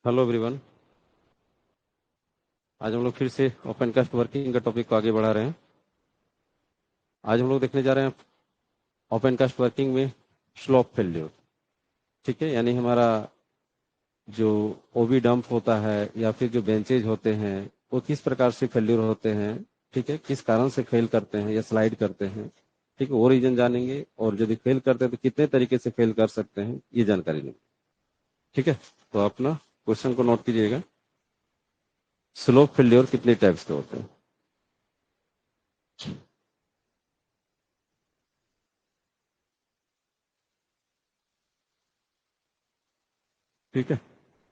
Hello everyone. आज हम लोग फिर से ओपन कास्ट वर्किंग का टॉपिक को आगे बढ़ा रहे हैं। आज हम लोग देखने जा रहे हैं ओपन कास्ट वर्किंग में स्लोप फेल्योर। ठीक है, यानी हमारा जो ओबी डंप होता है या फिर जो बेंचेज होते हैं वो किस प्रकार से फेल्योर होते हैं। ठीक है, किस कारण से फेल करते हैं या स्लाइड करते हैं। ठीक है, वो रीजन जानेंगे और यदि फेल करते हैं तो कितने तरीके से फेल कर सकते हैं ये जानकारी लेंगे। ठीक है, तो अपना क्वेश्चन को नोट कीजिएगा। स्लोप फेल्योर कितने टाइप्स के होते हैं? ठीक है,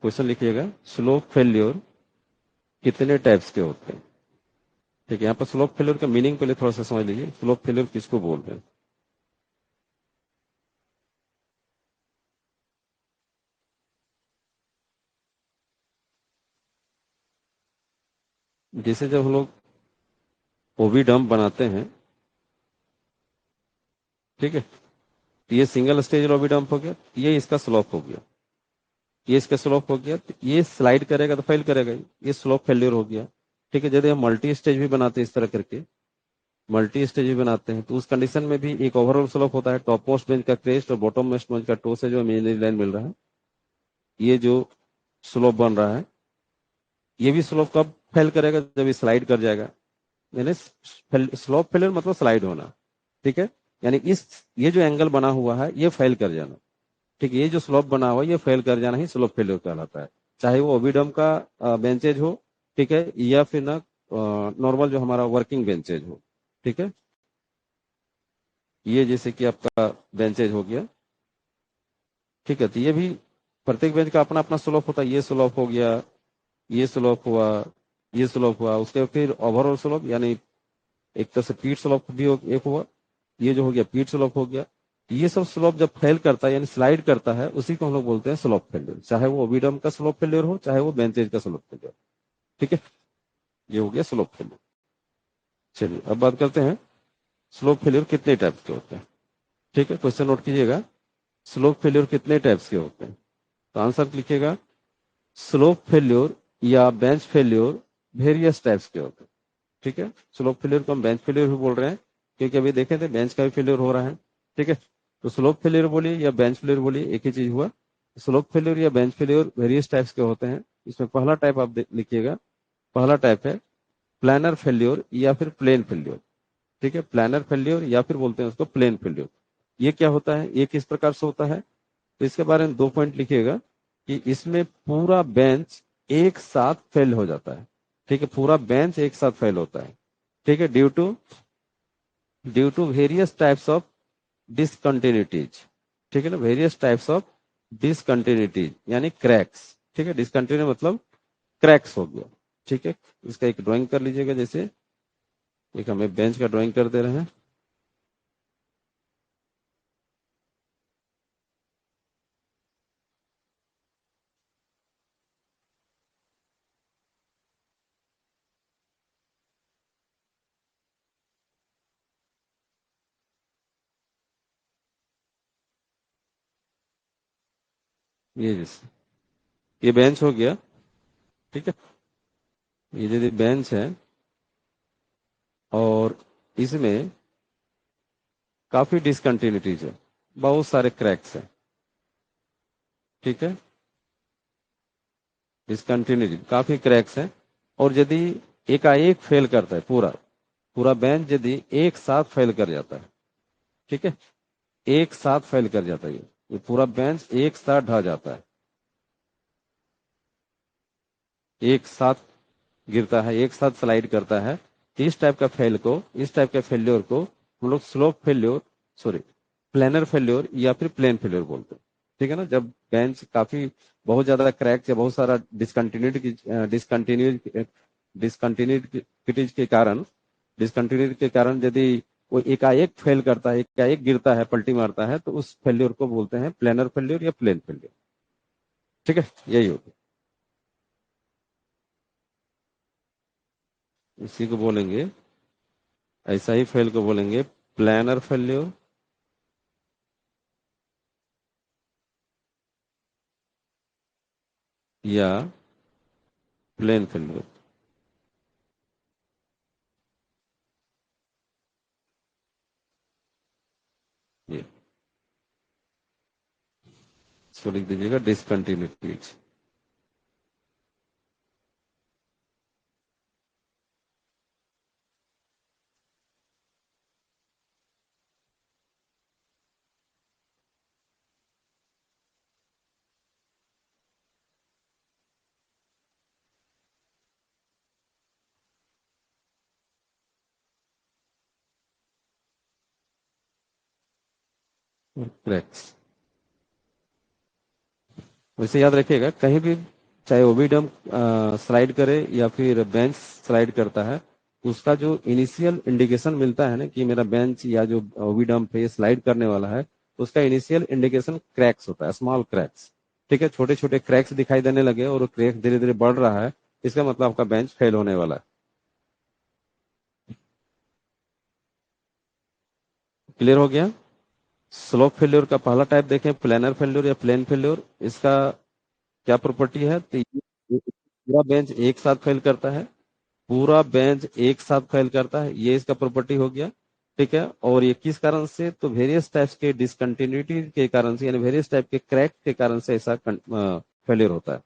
क्वेश्चन लिखिएगा। स्लोप फेल्योर कितने टाइप्स के होते हैं? ठीक है, यहाँ पर स्लोप फेल्योर का मीनिंग पहले थोड़ा सा समझ लीजिए। स्लोप फेल्योर किसको बोलते हैं? जैसे जब हम लोग ओवी डंप बनाते हैं, ठीक है, तो ये सिंगल स्टेज ओवी डंप हो गया, ये इसका स्लोप हो गया, ये इसका स्लोप हो गया, तो ये स्लाइड करेगा तो फेल करेगा ही। ये स्लोप फेल्योर हो गया। ठीक है, यदि हम मल्टी स्टेज भी बनाते हैं इस तरह करके, मल्टी स्टेज भी बनाते हैं, तो उस कंडीशन में भी एक ओवरऑल स्लोप होता है। टॉप मोस्ट बेंच का क्रेस्ट और बॉटम मोस्ट बेंच का टो से जो इमेजिनरी लाइन मिल रहा है, ये जो स्लोप बन रहा है, ये भी स्लोप कब फेल करेगा? जब स्लाइड कर जाएगा। यानी स्लोप फेलियर मतलब स्लाइड होना। ठीक है, यानी इस ये जो एंगल बना हुआ है ये फेल कर जाना। ठीक है, ये जो स्लोप बना हुआ है ये फेल कर जाना ही स्लोप फेलियर कहलाता है। चाहे वो ओविडम का बेंचेज हो, ठीक है, या फिर ना नॉर्मल जो हमारा वर्किंग बेंचेज हो। ठीक है, ये जैसे कि आपका बेंचेज हो गया। ठीक है, तो ये भी प्रत्येक बेंच का अपना अपना स्लोप होता है। ये स्लोप हो गया, ये स्लोप हुआ, ये स्लोप हुआ, उसके फिर ओवरऑल स्लोप, यानी एक तरह से पीट स्लोप भी एक हुआ। ये जो हो गया पीट स्लोप हो गया। ये सब स्लोप जब फेल करता है यानी स्लाइड करता है, उसी को हम लोग बोलते हैं स्लोप फेलियर। चाहे वो ओविडम का स्लोप फेलियर हो, चाहे वो बेंचेज का स्लोप फेलियर। ठीक है, ये हो गया स्लोप फेलियर। चलिए अब बात करते हैं स्लोप फेलियर कितने टाइप के होते हैं। ठीक है, क्वेश्चन नोट कीजिएगा। स्लोप फेलियर कितने टाइप्स के होते हैं? तो आंसर लिखिएगा। स्लोप फेल्योर या बेंच फेल्योर वेरियस टाइप्स के होते हैं। ठीक है, स्लोप फेलियर को हम बेंच फेलियर भी बोल रहे हैं, क्योंकि अभी देखे थे बेंच का भी फेलियर हो रहा है। ठीक है, तो स्लोप फेलियर बोलिए या बेंच फेलियर बोलिए, एक ही चीज हुआ। स्लोप फेलियर या बेंच फेलियर वेरियस टाइप्स के होते हैं। इसमें पहला टाइप आप लिखिएगा। पहला टाइप है प्लानर फेल्योर या फिर प्लेन फेल्योर। ठीक है, प्लानर फेल्योर या फिर बोलते हैं उसको प्लेन फेल्योर। ये क्या होता है, ये किस प्रकार से होता है? तो इसके बारे में 2 पॉइंट लिखिएगा कि इसमें पूरा बेंच एक साथ फेल हो जाता है। ठीक है, पूरा बेंच एक साथ फेल होता है। ठीक है, due to various types of discontinuities. ठीक है ना, वेरियस टाइप्स ऑफ डिसकंटिन्यूटीज यानी क्रैक्स। ठीक है, डिसकंटिन्यू मतलब क्रैक्स हो गया। ठीक है, इसका एक ड्राइंग कर लीजिएगा। जैसे एक हमें बेंच का ड्राइंग कर दे रहे हैं। ये जैसे ये बेंच हो गया। ठीक है, ये यदि बेंच है और इसमें काफी डिसकंटिन्यूटीज है, बहुत सारे क्रैक्स हैं। ठीक है, डिसकंटिन्यूटी काफी क्रैक्स हैं। और यदि एकाएक फेल करता है, पूरा पूरा बेंच यदि एक साथ फेल कर जाता है, ठीक है, एक साथ फेल कर जाता है, ये पूरा बेंच एक साथ ढह जाता है, एक साथ गिरता है, एक साथ स्लाइड करता है। इस टाइप का फेल्योर को हम लोग slope failure, sorry, planar failure या फिर प्लेन फेल्योर बोलते हैं। ठीक है ना, जब बेंच काफी बहुत ज्यादा क्रैक या बहुत सारा डिसकंटिन्यूटीज के कारण यदि वो एकाएक फेल करता है, एकाएक गिरता है, पलटी मारता है, तो उस फेल्योर को बोलते हैं प्लेनर फेल्योर या प्लेन फेल्योर। ठीक है, यही होगा। इसी को बोलेंगे, ऐसा ही फेल को बोलेंगे प्लानर फेल्योर या प्लेन फेल्योर। ये इसको लिख दीजिएगा डिसकंटिन्यूटीज। क्रैक्स। वैसे याद रखिएगा कहीं भी, चाहे ओविडम स्लाइड करे या फिर बेंच स्लाइड करता है, उसका जो इनिशियल इंडिकेशन मिलता है ना कि मेरा बेंच या जो ओविडम पे स्लाइड करने वाला है, उसका इनिशियल इंडिकेशन क्रैक्स होता है, स्मॉल क्रैक्स। ठीक है, छोटे छोटे क्रैक्स दिखाई देने लगे और क्रैक धीरे धीरे बढ़ रहा है, इसका मतलब आपका बेंच फेल होने वाला है। क्लियर हो गया। स्लोप फेल्योर का पहला टाइप देखें, प्लेनर फेल्योर या प्लेन फेल्योर। इसका क्या प्रॉपर्टी है, तो ये पूरा बेंच एक साथ फेल करता है, पूरा बेंच एक साथ फेल करता है, ये इसका प्रॉपर्टी हो गया। ठीक है, और ये किस कारण से, तो वेरियस टाइप्स के डिसकंटिन्यूटी के कारण से, यानी वेरियस टाइप के क्रैक के कारण से ऐसा फेलियर होता है।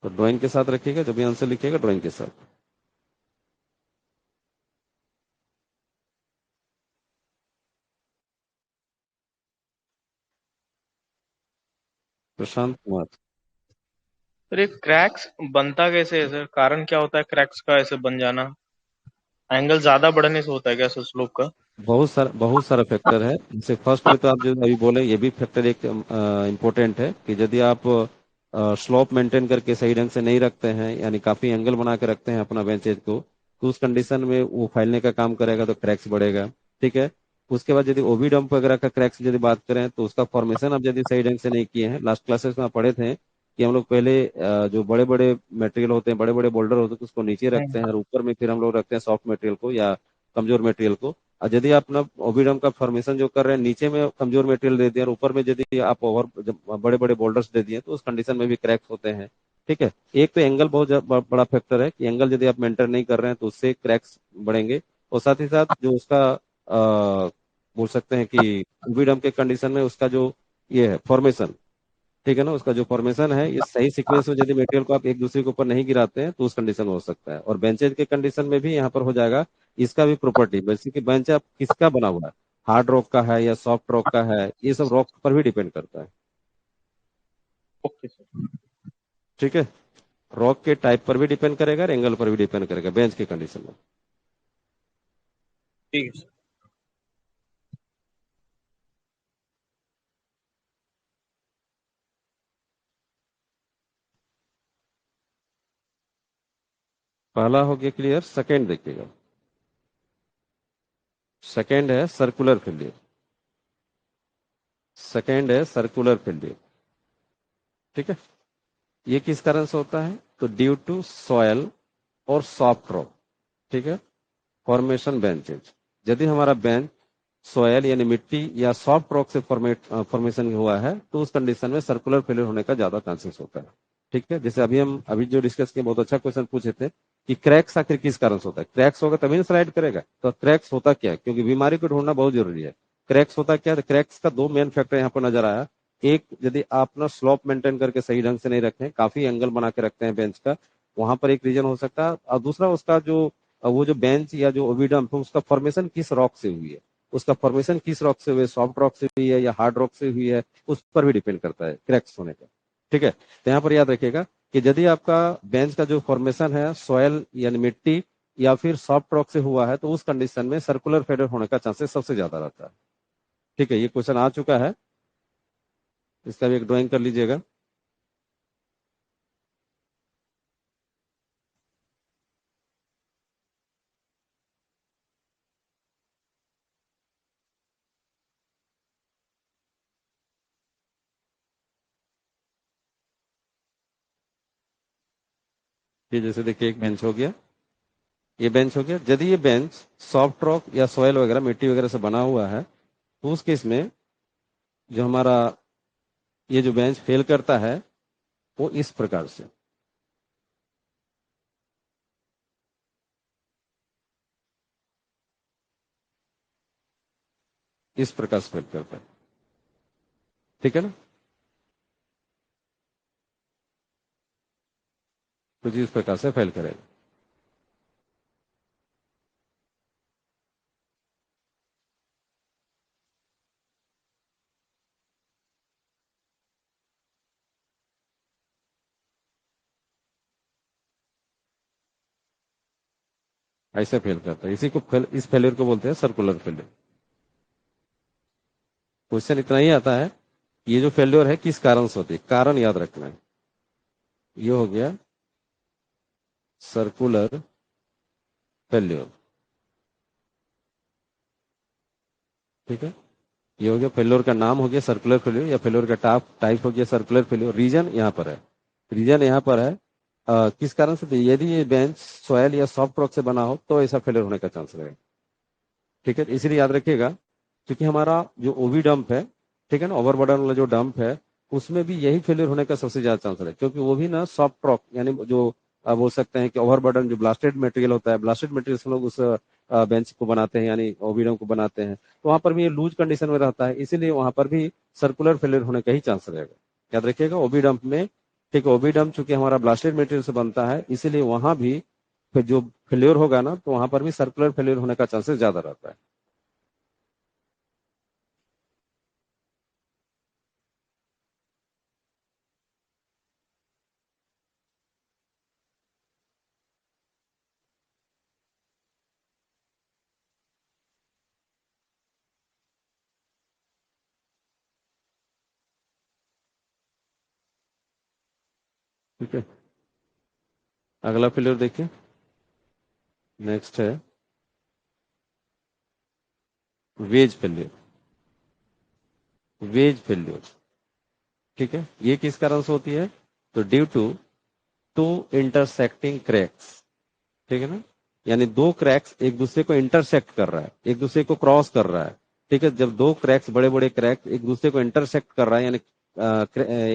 तो ड्राइंग के साथ रखिएगा, जब भी आंसर लिखिएगा ड्राइंग के साथ। प्रशांत कुमार। सर ये क्रैक्स बनता कैसे है सर? कारण क्या होता है क्रैक्स का ऐसे बन जाना? एंगल ज्यादा बढ़ने से होता है क्या सर स्लोप का? बहुत सारा फैक्टर है। जैसे फर्स्ट में तो आप जो अभी बोले, ये भी फैक्टर एक इम्पोर्टेंट है कि यदि आप स्लोप मेंटेन करके सही ढंग से नहीं रखते हैं, यानी काफी एंगल बना के रखते हैं अपना बेंचेज को, तो उस कंडीशन में वो फैलने का काम करेगा तो क्रैक्स बढ़ेगा। ठीक है। उसके बाद यदि ओवी डंप वगैरह का क्रैक्स यदि बात करें, तो उसका फॉर्मेशन आप यदि सही ढंग से नहीं किए हैं, लास्ट क्लासेस में आप पढ़े थे कि हम लोग पहले जो बड़े बड़े मटेरियल होते हैं, बड़े बड़े बोल्डर होते हैं, उसको नीचे रखते हैं और ऊपर में फिर हम लोग रखते हैं सॉफ्ट मटेरियल को या कमजोर मटेरियल को। और यदि आप अपना ओविडम का फॉर्मेशन जो कर रहे हैं, नीचे में कमजोर मटेरियल दे दिया और ऊपर में यदि आप ओवर बड़े बड़े बोल्डर्स दे दिए, तो उस कंडीशन में भी क्रैक्स होते हैं। ठीक है। एक तो एंगल बहुत बड़ा फैक्टर है कि एंगल यदि आप मेंटेन नहीं कर रहे हैं तो उससे क्रैक्स बढ़ेंगे। और साथ ही साथ जो उसका बोल सकते हैं कि ओविडम के कंडीशन में उसका जो ये है फॉर्मेशन, ठीक है ना, उसका जो फॉर्मेशन है, ये सही सीक्वेंस में यदि मटेरियल को आप एक दूसरे के ऊपर नहीं गिराते हैं तो उस कंडीशन में हो सकता है। और बेंचेज के कंडीशन में भी यहाँ पर हो जाएगा। इसका भी प्रॉपर्टी, वैसे कि बेंच आप किसका बना हुआ है, हार्ड रॉक का है या सॉफ्ट रॉक का है, ये सब रॉक पर भी डिपेंड करता है। Okay sir. ठीक है। रॉक के टाइप पर भी डिपेंड करेगा और एंगल पर भी डिपेंड करेगा बेंच के कंडीशन में। ठीक है सर। पहला हो गया क्लियर। सेकेंड देखिएगा। सेकेंड है सर्कुलर फेलियर। सेकेंड है सर्कुलर फेलियर। ठीक है। ये किस कारण से होता है, तो ड्यू टू सॉयल और सॉफ्ट रॉक। ठीक है। फॉर्मेशन बेंचेज, यदि हमारा बेंच सोयल यानी मिट्टी या सॉफ्ट रॉक से फॉर्मेशन हुआ है, तो उस कंडीशन में सर्कुलर फेलियर होने का ज्यादा चांसेस होता है। ठीक है। जैसे अभी जो डिस्कस किए, बहुत अच्छा क्वेश्चन पूछे थे कि क्रैक्स आखिर किस कारण से होता है। क्रैक्स होगा तभी स्लाइड करेगा, तो क्रैक्स होता क्या है, क्योंकि बीमारी को ढूंढना बहुत जरूरी है। क्रैक्स होता क्या है, क्रैक्स का दो मेन फैक्टर यहाँ पर नजर आया। एक, यदि आप ना स्लोप मेंटेन करके सही ढंग से नहीं रखते हैं, काफी एंगल बना के रखते हैं बेंच का, वहां पर एक रीजन हो सकता है। और दूसरा उसका जो वो जो बेंच या जो ओविडम है, उसका फॉर्मेशन किस रॉक से हुई है, उसका फॉर्मेशन किस रॉक से हुई है, सॉफ्ट रॉक से हुई है या हार्ड रॉक से हुई है, उस पर भी डिपेंड करता है क्रैक्स होने का। ठीक है। तो यहाँ पर याद रखिएगा कि यदि आपका बेंच का जो फॉर्मेशन है सॉयल यानी मिट्टी या फिर सॉफ्ट रॉक से हुआ है, तो उस कंडीशन में सर्कुलर फेलियर होने का चांसेस सबसे ज्यादा रहता है। ठीक है, ये क्वेश्चन आ चुका है, इसका भी एक ड्राइंग कर लीजिएगा। ये जैसे देखिए एक बेंच हो गया, ये बेंच हो गया। यदि ये बेंच सॉफ्ट रॉक या सॉयल वगैरह मिट्टी वगैरह से बना हुआ है, तो उस केस में जो हमारा ये जो बेंच फेल करता है वो इस प्रकार से, इस प्रकार से फेल करता है, ठीक है ना। कुछ इस प्रकार से फेल करेगा। ऐसे फेल करता है, इसी को इस फेलियर को बोलते हैं सर्कुलर फेलियर। क्वेश्चन इतना ही आता है, ये जो फेल्योर है किस कारण से होती है, कारण याद रखना है। ये हो गया सर्कुलर फेल्योर, ठीक है। ये हो गया फेल्योर का नाम, हो गया सर्कुलर फेल्योर, या फेल्योर का टाइप टाइप हो गया सर्कुलर फेल्योर। रीजन यहाँ पर है, रीजन यहाँ पर है किस कारण से, तो यदि ये बेंच सॉयल या सॉफ्ट रॉक से बना हो तो ऐसा फेल्योर होने का चांस रहेगा, ठीक है। इसलिए याद रखिएगा, क्योंकि हमारा जो ओवी डंप है, ठीक है ना, ओवरबर्डन वाला जो डंप है, उसमें भी यही फेलियर होने का सबसे ज्यादा चांस है, क्योंकि वो भी ना सॉफ्ट रॉक, यानी जो बोल सकते हैं कि ओवरबर्डन जो ब्लास्टेड मटेरियल होता है, ब्लास्टेड मटेरियल से लोग उस बेंच को बनाते हैं, यानी ओवी डंप को बनाते हैं, तो वहां पर भी ये लूज कंडीशन में रहता है, इसीलिए वहां पर भी सर्कुलर फेलियर होने का ही चांस रहेगा। याद रखिएगा ओवी डंप में, ठीक है, ओवी डंप चूंकि हमारा ब्लास्टेड मटेरियल से बनता है, इसीलिए वहां भी फिर जो फेलियर होगा ना, तो वहां पर भी सर्कुलर फेलियर होने का चांसेस ज्यादा रहता है। ठीक है, अगला फेलियर देखिए। नेक्स्ट है वेज फेल्योर, वेज फेल्योर, ठीक है। ये किस कारण से होती है, तो due to two intersecting cracks, ठीक है ना, यानी दो क्रैक्स एक दूसरे को इंटरसेक्ट कर रहा है, एक दूसरे को क्रॉस कर रहा है, ठीक है। जब दो क्रैक्स, बड़े बड़े क्रैक्स एक दूसरे को इंटरसेक्ट कर रहा है, यानी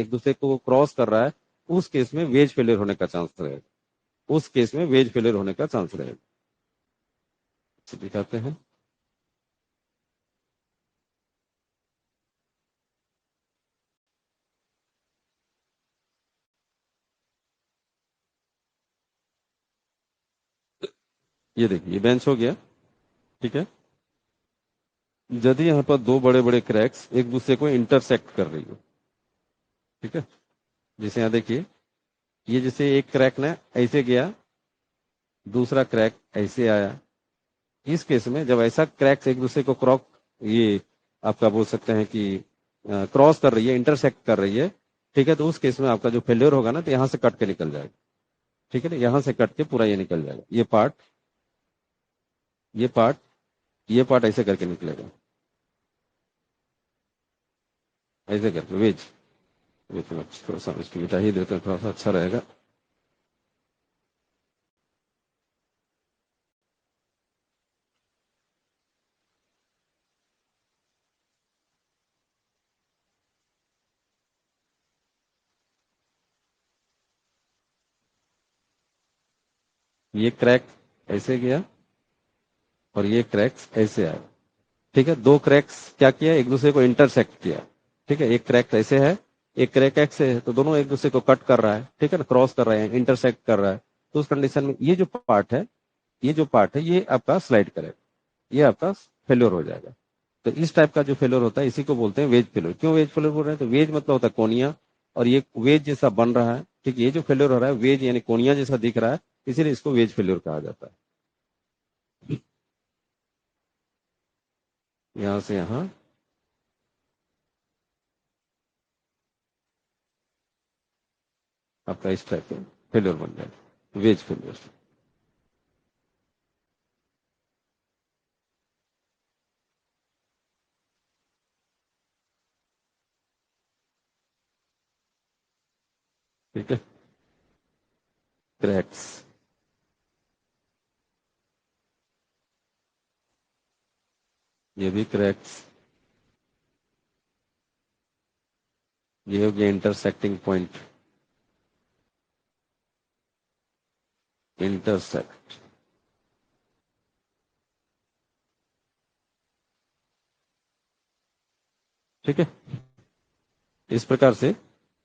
एक दूसरे को क्रॉस कर रहा है, उस केस में वेज फेलियर होने का चांस रहेगा, उस केस में वेज फेलियर होने का चांस रहेगा। तो दिखाते हैं, ये देखिए ये बेंच हो गया, ठीक है। यदि यहाँ पर दो बड़े बड़े क्रैक्स एक दूसरे को इंटरसेक्ट कर रही हो, ठीक है, जैसे यहाँ देखिए, ये जैसे एक क्रैक ना ऐसे गया, दूसरा क्रैक ऐसे आया, इस केस में जब ऐसा क्रैक्स एक दूसरे को ये आपका बोल सकते हैं कि क्रॉस कर रही है, इंटरसेक्ट कर रही है, ठीक है, तो उस केस में आपका जो फेल्योर होगा ना, तो यहाँ से कट के निकल जाएगा, ठीक है ना, यहाँ से कट के पूरा ये निकल जाएगा, ये पार्ट, ये पार्ट, ये पार्ट ऐसे करके निकलेगा, ऐसे करके वेज। ये तो थोड़ा सा इसकी मिटा ही देते हैं, थोड़ा सा अच्छा रहेगा। ये क्रैक ऐसे गया और ये क्रैक्स ऐसे आया, ठीक है। दो क्रैक्स क्या किया, एक दूसरे को इंटरसेक्ट किया, ठीक है। एक क्रैक ऐसे है, एक क्रैक ऐसे है, तो दोनों एक दूसरे को कट कर रहा है, ठीक है ना, क्रॉस कर रहे हैं, इंटरसेक्ट कर रहा है, तो उस कंडीशन में ये जो पार्ट है, ये जो पार्ट है, ये आपका स्लाइड करेगा, ये आपका फेल्योर हो जाएगा। तो इस टाइप का जो फेल्योर होता है, इसी को बोलते हैं वेज फेल्योर। क्यों वेज फेल्योर बोल रहे हैं, तो वेज मतलब होता है कोनिया, और ये वेज जैसा बन रहा है, ठीक है, ये जो फेल्योर हो रहा है वेज यानी कोनिया जैसा दिख रहा है, इसीलिए इसको वेज फेल्योर कहा जाता है। यहां से यहां आपका इस टाइप का फेल्योर बन जाएगा, वेज फेल्योर। ठीक है, क्रैक्स, ये भी क्रैक्स, ये हो गया इंटरसेक्टिंग पॉइंट, इंटरसेक्ट। ठीक है, इस प्रकार से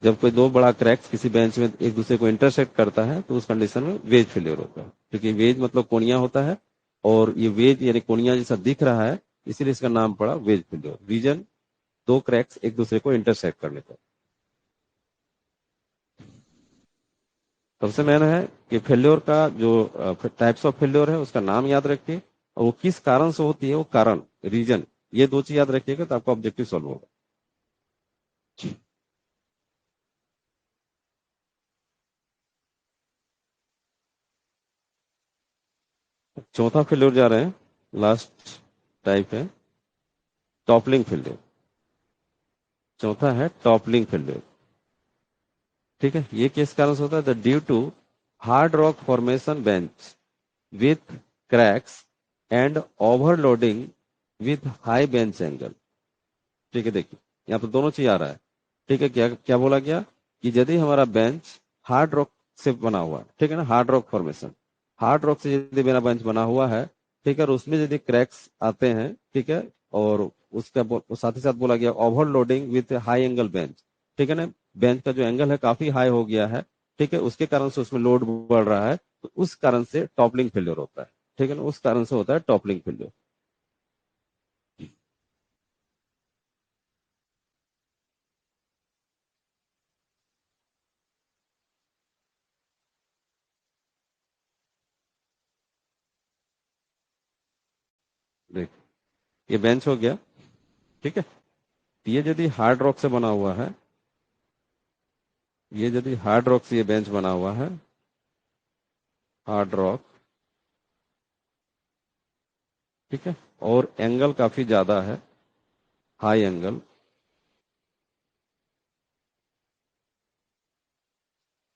जब कोई दो बड़ा क्रैक्स किसी बेंच में एक दूसरे को इंटरसेक्ट करता है तो उस कंडीशन में वेज फेलियर होता है। क्योंकि वेज मतलब कोनिया होता है, और ये वेज यानी कोनिया जैसा दिख रहा है, इसीलिए इसका नाम पड़ा वेज फेलियर। रीजन दो क्रैक्स एक दूसरे को इंटरसेक्ट कर लेते हैं। सबसे मेन है कि फेल्योर का जो टाइप्स ऑफ फेल्योर है उसका नाम याद रखिए, और वो किस कारण से होती है, वो कारण, रीजन, ये दो चीज याद रखिएगा तो आपका ऑब्जेक्टिव सॉल्व होगा। चौथा फेल्योर जा रहे हैं, लास्ट टाइप है टॉपलिंग फेल्योर। चौथा है टॉपलिंग फेल्योर। ठीक है, ये किस कारण से होता है? The due to hard rock formation bench with cracks and overloading with high bench angle. ठीक है, देखिए यहाँ पर दोनों चीज आ रहा है। ठीक है, क्या क्या बोला गया कि यदि हमारा बेंच हार्ड रॉक से बना हुआ है, ठीक है ना, hard rock formation, hard rock से यदि मेरा बेंच बना हुआ है, ठीक है, और उसमें यदि क्रैक्स आते हैं, ठीक है, और उसका साथ ही साथ बोला गया overloading with high angle bench. ठीक है ना, बेंच का जो एंगल है काफी हाई हो गया है, ठीक है, उसके कारण से उसमें लोड बढ़ रहा है, तो उस कारण से टॉपलिंग फेल्योर होता है। ठीक है ना, उस कारण से होता है टॉपलिंग फेल्योर। देख, ये बेंच हो गया। ठीक है, ये यदि हार्ड रॉक से बना हुआ है, ये यदि हार्ड रॉक से ये बेंच बना हुआ है, हार्ड रॉक, ठीक है, और एंगल काफी ज्यादा है, हाई एंगल,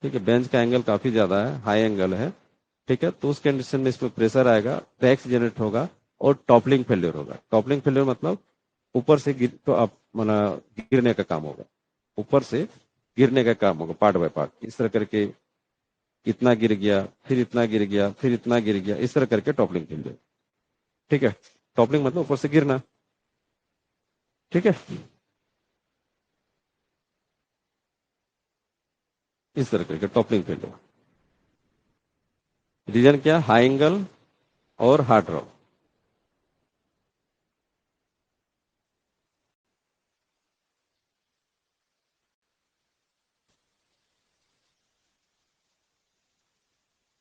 ठीक है, बेंच का एंगल काफी ज्यादा है, हाई एंगल है, ठीक है, तो उस कंडीशन में इसमें प्रेशर आएगा, क्रैक्स जनरेट होगा, और टॉपलिंग फेल्योर होगा। टॉपलिंग फेल्योर मतलब ऊपर से गिर तो आप माना गिरने का काम होगा, ऊपर से गिरने का काम होगा, पार्ट बाय पार्ट, इस तरह करके इतना गिर गया, फिर इतना गिर गया, फिर इतना गिर गया, इस तरह करके टॉपलिंग फेल्योर। ठीक है, टॉपलिंग मतलब ऊपर से गिरना। ठीक है, इस तरह करके टॉपलिंग फेल्योर। रीजन क्या? हाई एंगल और हार्ड रॉक।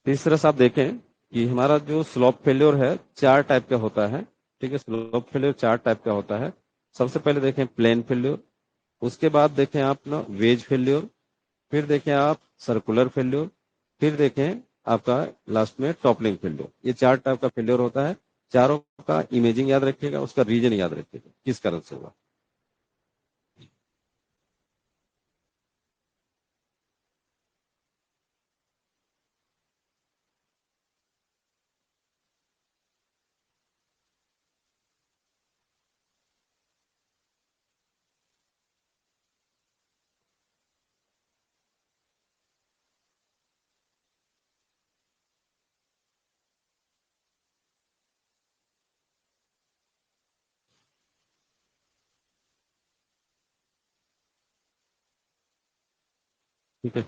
तीसरा से आप देखें कि हमारा जो स्लोप फेल्योर है चार टाइप का होता है। ठीक है, स्लोप फेल्योर चार टाइप का होता है। सबसे पहले देखें प्लेन फेल्योर, उसके बाद देखें आप ना वेज फेल्योर, फिर देखें आप सर्कुलर फेल्योर, फिर देखें आपका लास्ट में टॉपलिंग फेल्योर। ये चार टाइप का फेल्योर होता है। चारों का इमेजिंग याद रखिएगा, उसका रीजन याद रखिएगा किस कारण से हुआ। ठीक है,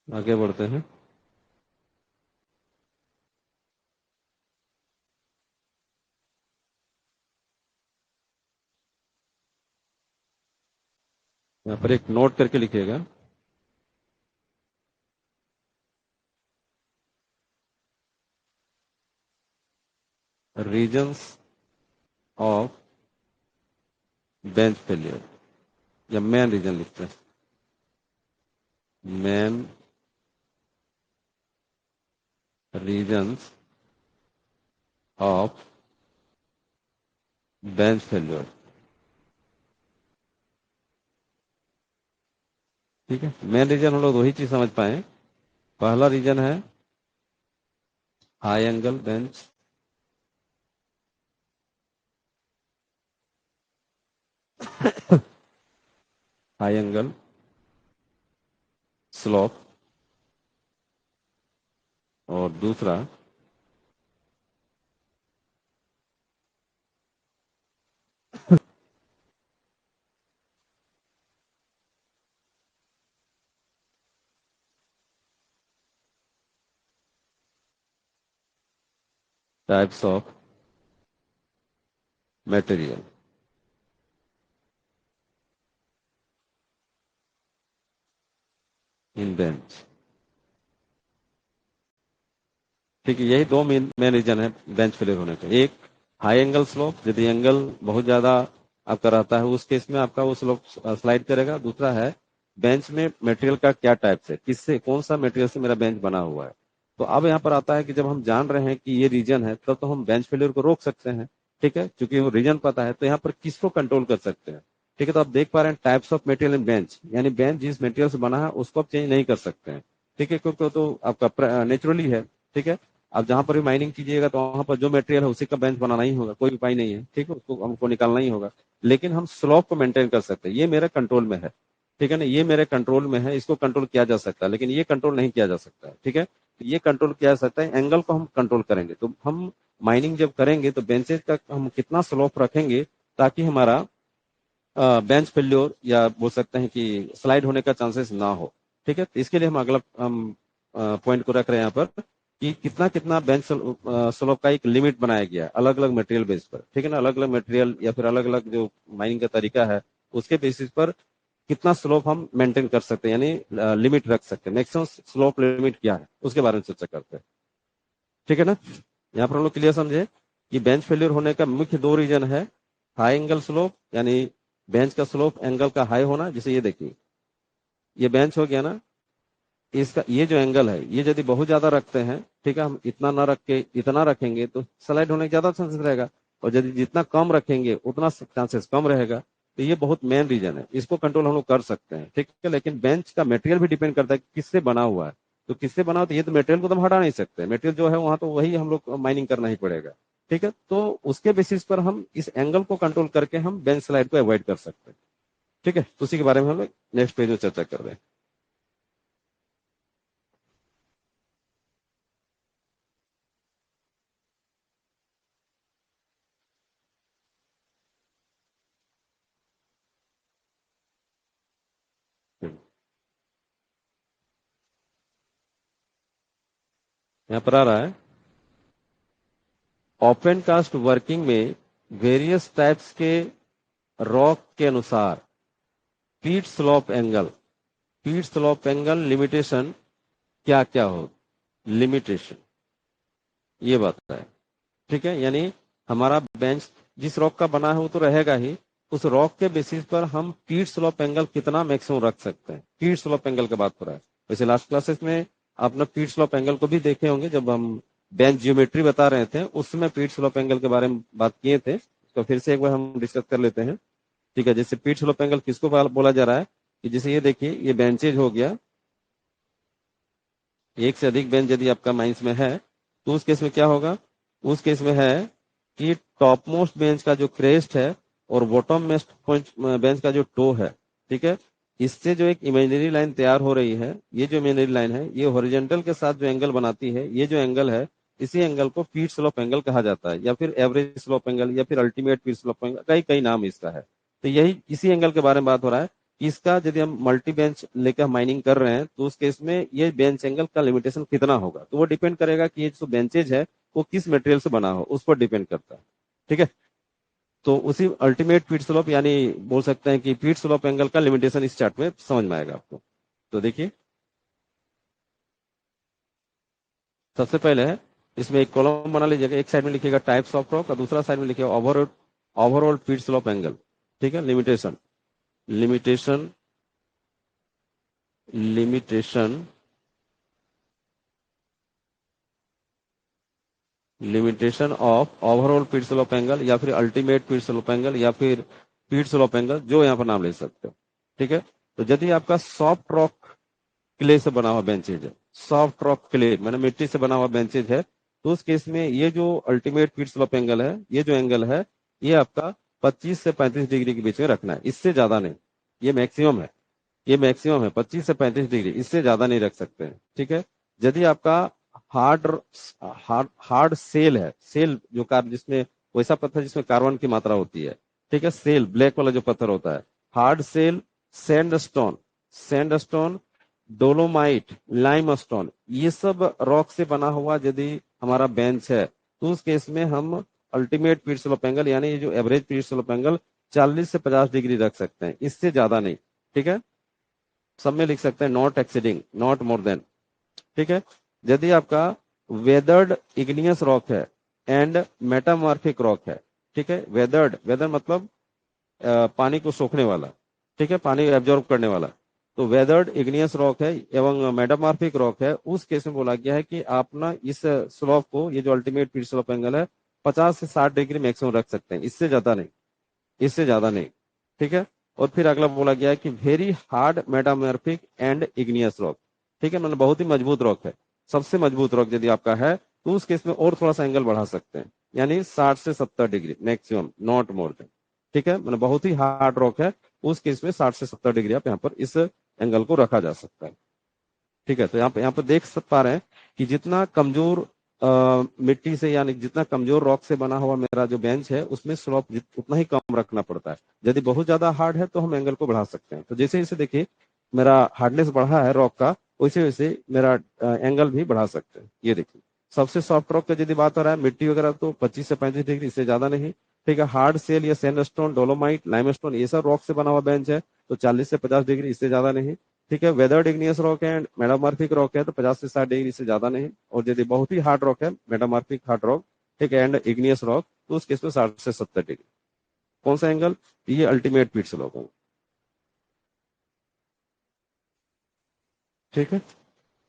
आगे बढ़ते हैं। यहाँ पर एक नोट करके लिखिएगा, रीजंस ऑफ बेंच फेल्योर, या मेन रीजन लिखते हैं, main reasons of bench failure. ठीक है, मेन रीजन हम लोग वही चीज समझ पाए पहला रीजन है high angle bench, high angle slope, और दूसरा types of material in bench. ठीक है, यही दो मेन मेन रीजन है बेंच फेलियर होने के। एक हाई एंगल स्लोप, यदि एंगल बहुत ज्यादा आपका रहता है उस केस में आपका वो स्लोप स्लाइड करेगा। दूसरा है बेंच में मटेरियल का क्या टाइप से, किससे, कौन सा मटेरियल से मेरा बेंच बना हुआ है। तो अब यहाँ पर आता है कि जब हम जान रहे हैं कि ये रीजन है तब तो हम बेंच फेलियर को रोक सकते हैं। ठीक है, क्योंकि वो रीजन पता है तो यहाँ पर किसको कंट्रोल कर सकते हैं। ठीक है, तो आप देख पा रहे हैं types of material in bench, यानी बेंच जिस मटेरियल से बना है उसको आप चेंज नहीं कर सकते हैं। ठीक है, क्योंकि तो आपका नेचुरली है। ठीक है, आप जहां पर भी माइनिंग कीजिएगा तो वहां पर जो मटेरियल है उसी का बेंच बनाना ही होगा, कोई उपाय नहीं है। ठीक है, उसको हमको निकालना ही होगा। लेकिन हम स्लोप को मेंटेन कर सकते हैं, ये मेरे कंट्रोल में है। ठीक है ना, ये मेरे कंट्रोल में है, इसको कंट्रोल किया जा सकता है, लेकिन ये कंट्रोल नहीं किया जा सकता है। ठीक है, ये कंट्रोल किया जा सकता है, एंगल को हम कंट्रोल करेंगे। तो हम माइनिंग जब करेंगे तो बेंचेस का हम कितना स्लोप रखेंगे ताकि हमारा बेंच फेल्योर या बोल सकते हैं कि स्लाइड होने का चांसेस ना हो। ठीक है, तो इसके लिए हम अगला हम पॉइंट को रख रहे हैं यहाँ पर कि कितना कितना बेंच स्लोप का एक लिमिट बनाया गया है अलग अलग मटेरियल बेस पर। ठीक है ना, अलग अलग मटेरियल या फिर अलग अलग जो माइनिंग का तरीका है उसके बेसिस पर कितना स्लोप हम मेंटेन कर सकते हैं, यानी लिमिट रख सकते हैं। मैक्सिमम स्लोप लिमिट क्या है उसके बारे में चर्चा करते हैं। ठीक है ना, यहाँ पर हम लोग क्लियर समझे कि बेंच फेल्योर होने का मुख्य दो रीजन है। हाई एंगल स्लोप, यानी बेंच का स्लोप एंगल का हाई होना। जैसे ये देखिए, ये बेंच हो गया ना, इसका ये जो एंगल है ये यदि बहुत ज्यादा रखते हैं, ठीक है, हम इतना ना रख के इतना रखेंगे तो स्लाइड होने का ज्यादा चांसेस रहेगा। और यदि जितना कम रखेंगे उतना चांसेस कम रहेगा। तो ये बहुत मेन रीजन है, इसको कंट्रोल हम लोग कर सकते हैं। ठीक है, लेकिन बेंच का मटेरियल भी डिपेंड करता है कि किससे बना हुआ है। तो किससे बना हुआ, तो ये तो मटेरियल को तो हम हटा नहीं सकते, मटेरियल जो है वहां तो वही हम लोग माइनिंग करना ही पड़ेगा। ठीक है, तो उसके बेसिस पर हम इस एंगल को कंट्रोल करके हम बेंच स्लाइड को अवॉइड कर सकते हैं। ठीक है, उसी के बारे में हम लोग नेक्स्ट पेज में चर्चा कर रहे हैं। यहाँ पर आ रहा है ओपन कास्ट वर्किंग में वेरियस टाइप्स के रॉक के अनुसार पीट स्लोप एंगल, पीट स्लोप एंगल लिमिटेशन क्या क्या हो, लिमिटेशन ये बात है। ठीक है, यानी हमारा बेंच जिस रॉक का बना है वो तो रहेगा ही, उस रॉक के बेसिस पर हम पीट स्लोप एंगल कितना मैक्सिमम रख सकते हैं। पीट स्लोप एंगल की बात हो रहा है। वैसे लास्ट क्लासेस में आपने पीट स्लोप एंगल को भी देखे होंगे, जब हम बेंच ज्योमेट्री बता रहे थे उसमें पीट स्लोप एंगल के बारे में बात किए थे। तो फिर से एक बार हम डिस्कस कर लेते हैं। ठीक है, जैसे पीट स्लोप एंगल किसको बोला जा रहा है कि जैसे ये देखिए, ये बेंचेज हो गया, एक से अधिक बेंच यदि आपका माइंस में है तो उस केस में क्या होगा, उस केस में है कि टॉप मोस्ट बेंच का जो क्रेस्ट है और बॉटम मोस्ट बेंच का जो टो है, ठीक है, इससे जो एक इमेजिनरी लाइन तैयार हो रही है, ये जो इमेजिनरी लाइन है ये हॉरिजॉन्टल के साथ जो एंगल बनाती है, ये जो एंगल है इसी एंगल को पीट स्लोप एंगल कहा जाता है, या फिर एवरेज स्लोप एंगल, या फिर अल्टीमेट पीट स्लोप एंगल, कई कई नाम इसका है। तो यही इसी एंगल के बारे में बात हो रहा है। इसका यदि हम मल्टी बेंच लेकर माइनिंग कर रहे हैं तो उस केस में ये बेंच एंगल का लिमिटेशन कितना होगा, तो वो डिपेंड करेगा कि ये जो बेंचेज है वो किस मटेरियल से बना हो, उस पर डिपेंड करता है। ठीक है, तो उसी अल्टीमेट पीट स्लोप, यानी बोल सकते हैं कि पीट स्लोप एंगल का लिमिटेशन इस चार्ट में समझ में आएगा आपको। तो देखिए, सबसे पहले है इसमें एक कॉलम बना लीजिएगा, एक साइड में लिखिएगा टाइप्स ऑफ रॉक और दूसरा साइड में लिखिएगा ओवरऑल, ओवरऑल पीट स्लोप एंगल। ठीक है, limitation, limitation, limitation, limitation of overall पीट स्लोप एंगल, या फिर अल्टीमेट पीट स्लोप एंगल, या फिर पीट स्लोप एंगल, जो यहाँ पर नाम ले सकते हो। ठीक है, तो यदि आपका सॉफ्ट रॉक क्ले से बना हुआ बेंचेज है, सॉफ्ट रॉक क्ले मैंने मिट्टी से बना हुआ बेंचेज है, तो उस केस में ये जो अल्टीमेट पिट स्लोप एंगल है, ये जो एंगल है, ये आपका 25 से 35 डिग्री के बीच में रखना है, इससे ज्यादा नहीं। ये मैक्सिमम है, ये मैक्सिमम है 25 से 35 डिग्री, इससे ज्यादा नहीं रख सकते हैं। ठीक है। यदि आपका हार्ड हार्ड हार्ड सेल है, सेल जो कार जिसमें वैसा पत्थर जिसमें कार्बन की मात्रा होती है, ठीक है, सेल ब्लैक वाला जो पत्थर होता है, hard shale, sandstone, sandstone, dolomite, limestone, ये सब रॉक से बना हुआ यदि हमारा बेंच है, तो उस केस में हम अल्टीमेट पीट स्लोप एंगल यानी ये जो एवरेज पीट स्लोप एंगल 40 से 50 डिग्री रख सकते हैं, इससे ज्यादा नहीं। ठीक है। सब में लिख सकते हैं not exceeding, not more than. ठीक है। यदि आपका वेदर्ड इग्नियस रॉक है एंड मेटामॉर्फिक रॉक है, ठीक है, वेदर्ड, वेदर मतलब पानी को सोखने वाला, ठीक है, पानी एब्जॉर्ब करने वाला, तो वेदर्ड इग्नियस रॉक है एवं मेटामॉर्फिक रॉक है, उस केस में बोला गया है कि आप ना इस स्लोप को, ये जो अल्टीमेट पीट स्लोप एंगल है, 50 से 60 डिग्री मैक्सिमम रख सकते हैं, इससे ज्यादा नहीं, इससे ज्यादा नहीं। ठीक है। और फिर अगला बोला गया है कि very hard metamorphic and igneous rock, ठीक है, मतलब बहुत ही मजबूत रॉक है, सबसे मजबूत रॉक यदि आपका है, तो उस केस में और थोड़ा सा एंगल बढ़ा सकते हैं, यानी 60 से 70 degree maximum, not more than. ठीक है, मतलब बहुत ही हार्ड रॉक है, उस केस में 60 से 70 डिग्री आप यहाँ पर इस एंगल को रखा जा सकता है। ठीक है। तो यहाँ पर देख पा रहे हैं कि जितना कमजोर मिट्टी से यानी जितना कमजोर रॉक से बना हुआ मेरा जो बेंच है, उसमें स्लोप उतना ही कम रखना पड़ता है। यदि बहुत ज्यादा हार्ड है तो हम एंगल को बढ़ा सकते हैं। तो जैसे जैसे देखिए मेरा हार्डनेस बढ़ा है रॉक का, वैसे वैसे मेरा एंगल भी बढ़ा सकते हैं। ये देखिए सबसे सॉफ्ट रॉक का यदि बात हो रहा है मिट्टी वगैरह, तो 25 से 35 डिग्री, इससे ज्यादा नहीं। ठीक है। हार्ड सेल या सैंडस्टोन, डोलोमाइट, लाइमस्टोन, ये सब रॉक से बना हुआ बेंच है, तो 40 से 50 डिग्री, इससे ज्यादा नहीं। ठीक है। वेदर्ड इग्नियस रॉक है एंड मेटामॉर्फिक रॉक है, तो 50 से 60 डिग्री से ज्यादा नहीं। और यदि बहुत ही हार्ड रॉक है, मेटामॉर्फिक हार्ड रॉक, ठीक है, एंड इग्नियस रॉक, तो उस केस में 60 से 70 डिग्री। कौन सा एंगल? ये अल्टीमेट पिट स्लोप है। ठीक है।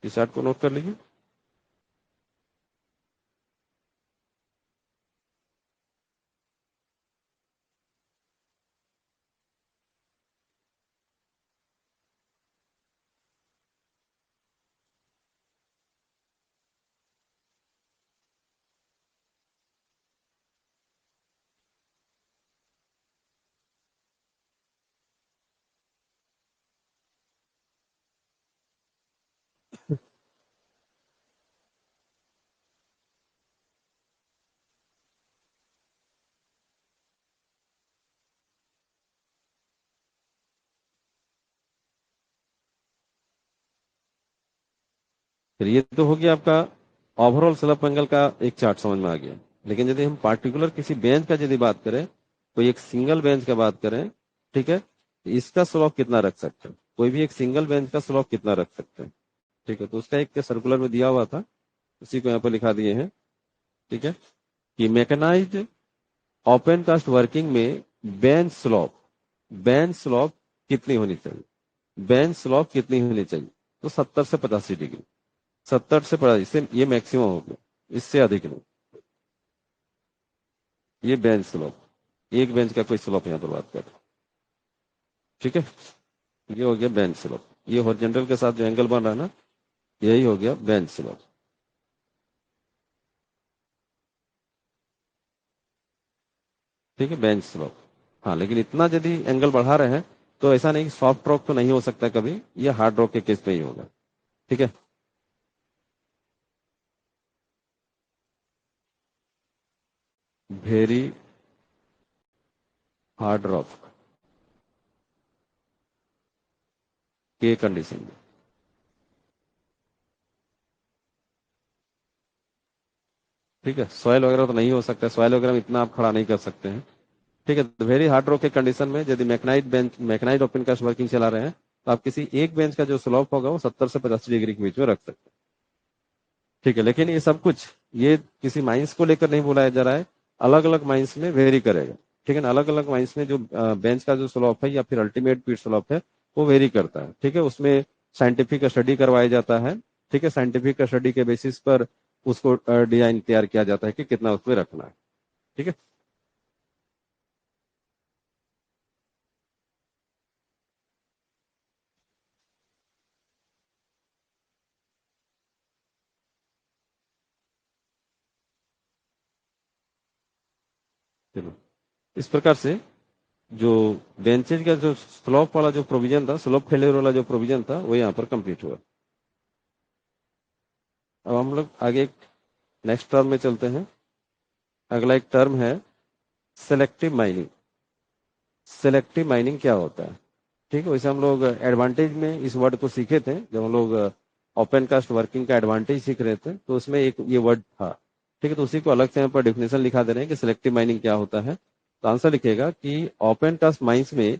इस चार्ट को नोट कर लीजिए। फिर ये तो हो गया आपका ओवरऑल स्लप एंगल का एक चार्ट समझ में आ गया। लेकिन यदि हम पार्टिकुलर किसी बेंच का यदि बात करें, कोई एक सिंगल बेंच का बात करें, ठीक है, तो इसका स्लोप कितना रख सकते हैं, कोई भी एक सिंगल बेंच का स्लोप कितना रख सकते हैं। ठीक है। तो उसका एक सर्कुलर में दिया हुआ था, उसी को यहाँ पर लिखा दिए हैं। ठीक है। कि मैकेनाइज्ड ओपन कास्ट वर्किंग में बेंच स्लॉप कितनी होनी चाहिए, बेंच स्लॉप कितनी होनी चाहिए, तो 70 से 85 डिग्री, 70 से 50, इससे ये मैक्सिमम हो गया, इससे अधिक नहीं। ये बेंच स्लॉप, एक बेंच का कोई स्लॉप यहाँ पर बात कर रहे हैं। ठीक है। ये हो गया बेंच स्लॉप, ये हॉरिजॉन्टल के साथ जो एंगल बन रहा है ना, यही हो गया बेंच स्लॉप। ठीक है, बेंच स्लॉप। हाँ, लेकिन इतना यदि एंगल बढ़ा रहे हैं, तो ऐसा नहीं कि सॉफ्ट रॉक तो नहीं हो सकता कभी, ये हार्ड रॉक के केस में ही होगा। ठीक है। वेरी हार्ड रॉक के कंडीशन में, ठीक है, सॉइल वगैरह तो नहीं हो सकता, सॉइल वगैरह में इतना आप खड़ा नहीं कर सकते हैं। ठीक है। वेरी हार्ड रॉक के कंडीशन में यदि मैग्नाइट बेंच, मैग्नाइट ओपन कास्ट वर्किंग चला रहे हैं, तो आप किसी एक बेंच का जो स्लोप होगा वो 70 से 85 डिग्री के बीच में रख सकते हैं। ठीक है। लेकिन ये सब कुछ, ये किसी माइंस को लेकर नहीं बोला जा रहा है, अलग अलग माइंस में वेरी करेगा। ठीक है ना, अलग अलग माइंस में जो बेंच का जो स्लोप है या फिर अल्टीमेट पीट स्लोप है, वो वेरी करता है। ठीक है। उसमें साइंटिफिक स्टडी करवाया जाता है। ठीक है। साइंटिफिक स्टडी के बेसिस पर उसको डिजाइन तैयार किया जाता है कि कितना उसमें रखना है। ठीक है। चलो, इस प्रकार से जो बेंचेज का जो स्लोप वाला जो प्रोविजन था, स्लोप फेलियर वाला जो प्रोविजन था, वो यहाँ पर कंप्लीट हुआ। अब हम लोग आगे नेक्स्ट टर्म में चलते हैं। अगला एक टर्म है सेलेक्टिव माइनिंग। सेलेक्टिव माइनिंग क्या होता है? ठीक है, वैसे हम लोग एडवांटेज में इस वर्ड को सीखे थे, जब हम लोग ओपन कास्ट वर्किंग का एडवांटेज सीख रहे थे, तो उसमें एक ये वर्ड था। ठीक है, तो उसी को अलग से यहाँ पर डिफिनेशन लिखा दे रहे हैं कि सिलेक्टिव माइनिंग क्या होता है। तो आंसर लिखेगा कि ओपन कास्ट माइंस में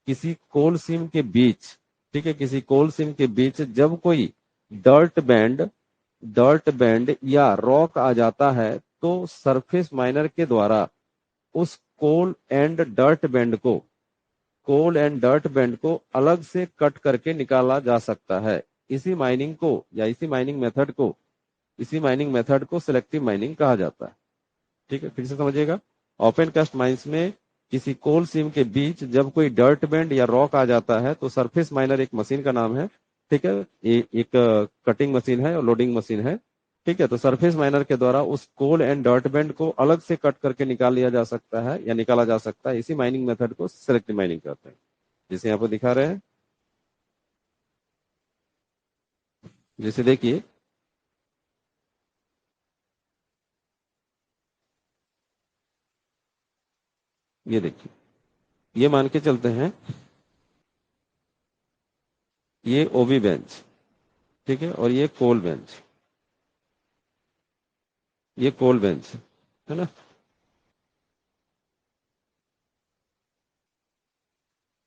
किसी कोल सीम के बीच, ठीक है, किसी कोल सीम के बीच जब कोई डर्ट बैंड डर्ट बैंड या रॉक आ जाता है, तो सरफेस माइनर के द्वारा उस कोल एंड डर्ट बैंड को अलग से कट करके निकाला जा सकता है। इसी माइनिंग को या इसी माइनिंग मेथड को सिलेक्टिव माइनिंग कहा जाता है। ठीक है, फिर से समझिएगा। ओपन कास्ट माइंस में किसी कोल सीम के बीच जब कोई डर्ट बैंड या रॉक आ जाता है, तो सरफेस माइनर एक मशीन का नाम है। ठीक है, ये एक कटिंग मशीन है और लोडिंग मशीन है। ठीक है, तो सरफेस माइनर के द्वारा उस कोल एंड डर्ट बैंड को अलग से कट करके निकाल लिया जा सकता है या निकाला जा सकता है। इसी माइनिंग मेथड को सिलेक्टिव माइनिंग कहते हैं, जिसे यहाँ पर दिखा रहे हैं। जैसे देखिए, ये देखिए, ये मान के चलते हैं, ये ओबी बेंच, ठीक है, और ये कोल बेंच, ये कोल बेंच है ना।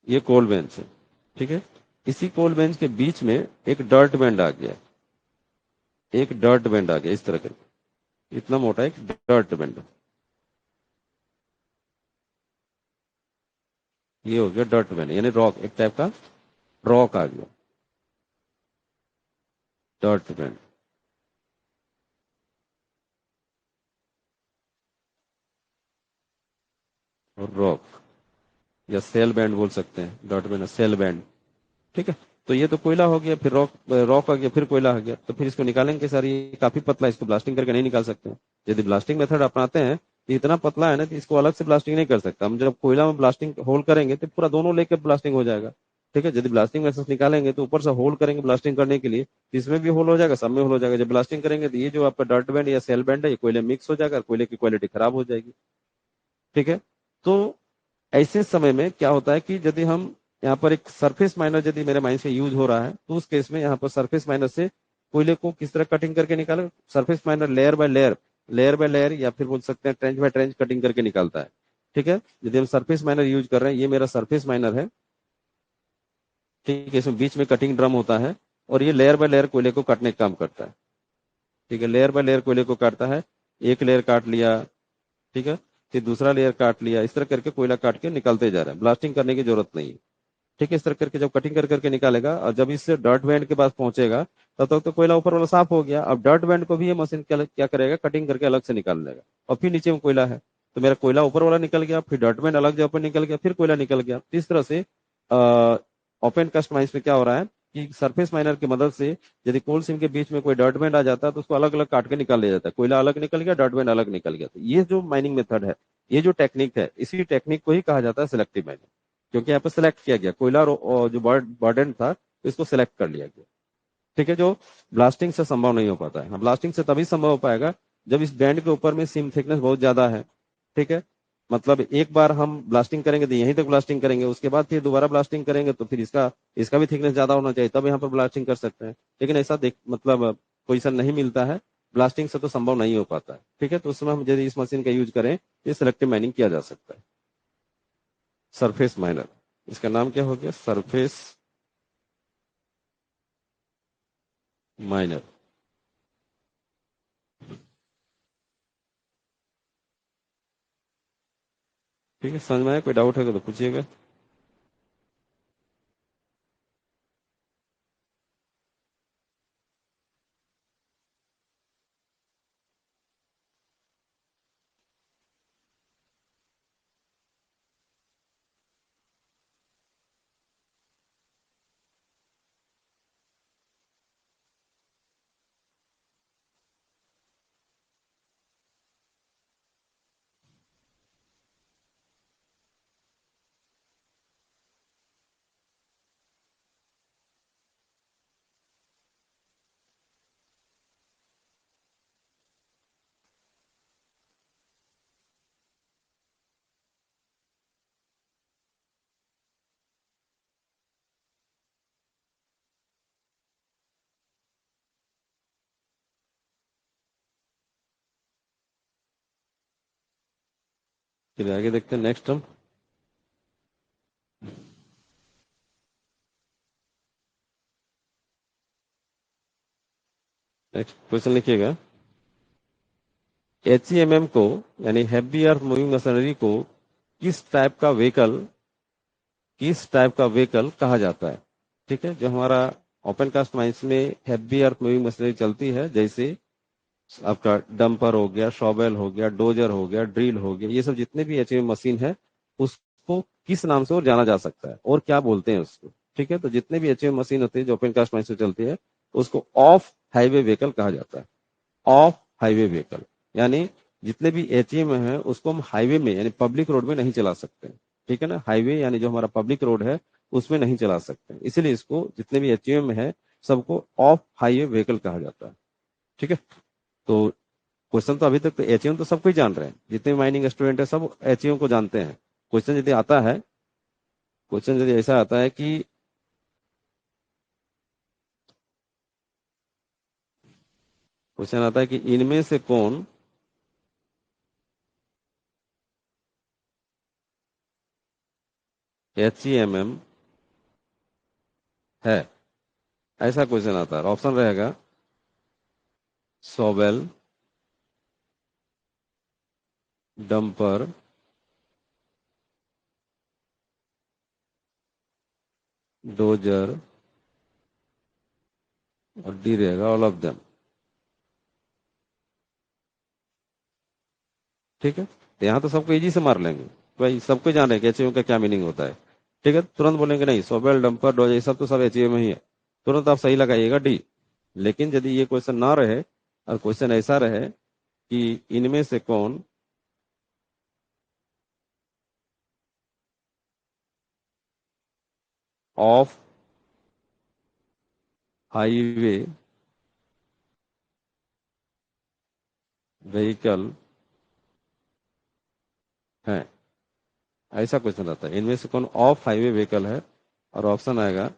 ये कोल बेंच है। ठीक है, इसी कोल बेंच के बीच में एक डर्ट बैंड आ गया, एक डर्ट बैंड आ गया इस तरह का, इतना मोटा एक डर्ट बैंड। ये हो गया डर्ट बैंड, यानी रॉक, एक टाइप का रॉक आ गया, डर्ट बैंड और रॉक, या सेल बैंड बोल सकते हैं, डर्ट बैंड सेल बैंड। ठीक है, तो ये तो कोयला हो गया, फिर रॉक, रॉक आ गया, फिर कोयला आ गया, तो फिर इसको निकालेंगे सर, ये काफी पतला है, इसको ब्लास्टिंग करके नहीं निकाल सकते हैं। यदि ब्लास्टिंग मेथड अपनाते हैं तो इतना पतला है ना कि इसको अलग से ब्लास्टिंग नहीं कर सकता। हम जब कोयला में ब्लास्टिंग होल करेंगे तो पूरा दोनों लेकर ब्लास्टिंग हो जाएगा। ठीक है, यदि ब्लास्टिंग मेथड निकालेंगे तो ऊपर से होल करेंगे ब्लास्टिंग करने के लिए, तो इसमें भी होल हो जाएगा, सब में होल हो जाएगा। जब ब्लास्टिंग करेंगे तो ये जो आपका डर्ट बैंड या सेल बैंड है, ये कोयले मिक्स हो जाएगा और कोयले की क्वालिटी खराब हो जाएगी। ठीक है, तो ऐसे समय में क्या होता है कि यदि हम यहाँ पर एक सरफेस माइनर यदि मेरे माइंड से यूज हो रहा है, तो उस केस में यहाँ पर सरफेस माइनर से कोयले को किस तरह कटिंग करके निकाले? Surface miner layer by layer या फिर बोल सकते हैं ट्रेंच बाय ट्रेंच कटिंग करके निकालता है। ठीक है, यदि हम सरफेस माइनर यूज कर रहे हैं, ये मेरा सरफेस माइनर है। ठीक है, इसमें बीच में कटिंग ड्रम होता है और ये लेयर बाय लेयर कोयले को काटने का काम करता है। ठीक है, लेयर बाय लेयर कोयले को काटता है। एक लेयर काट लिया, ठीक है, फिर दूसरा लेयर काट लिया, इस तरह करके कोयला काट के निकलते जा रहा है, ब्लास्टिंग करने की जरूरत नहीं है। ठीक है, इस तरह करके जब कटिंग कर करके निकालेगा और जब इससे डर्ट बैंड के पास पहुंचेगा, तब तक तो कोयला ऊपर वाला साफ हो गया। अब डर्ट बैंड को भी ये मशीन क्या करेगा, कटिंग करके अलग से निकाल लेगा, और फिर नीचे में कोयला है, तो मेरा कोयला ऊपर वाला निकल गया, फिर डर्ट बैंड अलग जगह पर निकल गया, फिर कोयला निकल गया। तो इस तरह से ओपन कास्ट माइंस में क्या हो रहा है कि सरफेस माइनर की मदद से यदि कोल सीम के बीच में कोई डर्ट बैंड आ जाता है, तो उसको अलग अलग काट के निकाल लिया जाता है, कोयला अलग निकल गया, डर्ट बैंड अलग निकल गया। तो ये जो माइनिंग मेथड है, ये जो टेक्निक है, इसी टेक्निक को ही कहा जाता है सिलेक्टिव माइनिंग। क्योंकि यहाँ पर सिलेक्ट किया गया कोयला और जो बर्डन था, तो इसको सिलेक्ट कर लिया गया। ठीक है, जो ब्लास्टिंग से संभव नहीं हो पाता है। हाँ, ब्लास्टिंग से तभी संभव हो पाएगा जब इस बैंड के ऊपर में सीम थिकनेस बहुत ज्यादा है। ठीक है, मतलब एक बार हम ब्लास्टिंग करेंगे तो यहीं तक ब्लास्टिंग करेंगे, उसके बाद फिर दोबारा ब्लास्टिंग करेंगे तो फिर इसका इसका भी थिकनेस ज्यादा होना चाहिए, तब यहाँ पर ब्लास्टिंग कर सकते हैं। लेकिन ऐसा देख मतलब पोजिशन नहीं मिलता है, ब्लास्टिंग से तो संभव नहीं हो पाता है। ठीक है, तो उस समय हम यदि इस मशीन का यूज करें, ये सिलेक्टिव माइनिंग किया जा सकता है। सरफेस माइनर, इसका नाम क्या हो गया, सरफेस माइनर। ठीक है, समझ में आया? कोई डाउट है तो पूछिएगा। चलिए आगे देखते हैं नेक्स्ट हम। नेक्स्ट क्वेश्चन लिखिएगा। एचईएमएम को यानी हैवी अर्थ मूविंग मशीनरी को किस टाइप का व्हीकल किस टाइप का व्हीकल कहा जाता है? ठीक है, जो हमारा ओपन कास्ट माइंस में हैवी अर्थ मूविंग मशीनरी चलती है, जैसे आपका डंपर हो गया, शॉवेल हो गया, डोजर हो गया, ड्रिल हो गया, ये सब जितने भी एचईएम मशीन है उसको किस नाम से और जाना जा सकता है और क्या बोलते हैं उसको? ठीक है, तो जितने भी एचईएम मशीन होती है जो ओपन कास्ट माइंस में चलती है उसको ऑफ हाईवे व्हीकल कहा जाता है। ऑफ हाईवे व्हीकल यानी जितने भी एचईएम है उसको हम हाईवे में यानी पब्लिक रोड में नहीं चला सकते। ठीक है ना, हाईवे यानी जो हमारा पब्लिक रोड है उसमें नहीं चला सकते, इसीलिए इसको जितने भी एचईएम है सबको ऑफ हाईवे व्हीकल कहा जाता है। ठीक है, तो क्वेश्चन तो अभी तक तो एचईएम तो सबको ही जान रहे हैं, जितने भी माइनिंग स्टूडेंट है सब एचईएम को जानते हैं। क्वेश्चन यदि आता है क्वेश्चन यदि ऐसा आता है कि क्वेश्चन आता है कि इनमें से कौन एचईएमएम है, ऐसा क्वेश्चन आता है। ऑप्शन रहेगा सोबेल, डंपर, डोजर और डी रहेगा ऑल ऑफ देम। ठीक है, तो यहाँ तो सबको इजी से मार लेंगे, भाई सबको जान रहे हैं कि एचईएम का क्या मीनिंग होता है। ठीक है, तुरंत बोलेंगे नहीं सोबेल, डंपर, डोजर ये सब तो सब एचईएम में ही है, तुरंत आप सही लगाइएगा डी। लेकिन यदि ये क्वेश्चन ना रहे और क्वेश्चन ऐसा रहे कि इनमें से कौन ऑफ हाईवे व्हीकल है, ऐसा क्वेश्चन आता है इनमें से कौन ऑफ हाईवे व्हीकल है, और ऑप्शन आएगा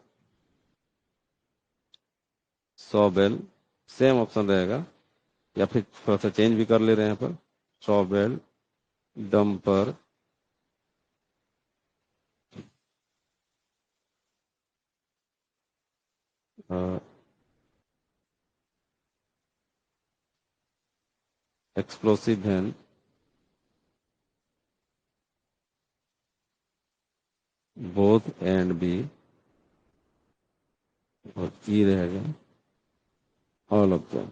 सोबेल, सेम ऑप्शन रहेगा, या फिर थोड़ा सा चेंज भी कर ले रहे हैं यहाँ पर, shovel, dumper, explosive van, both and B, और ई रहेगा ऑल ऑफ देम।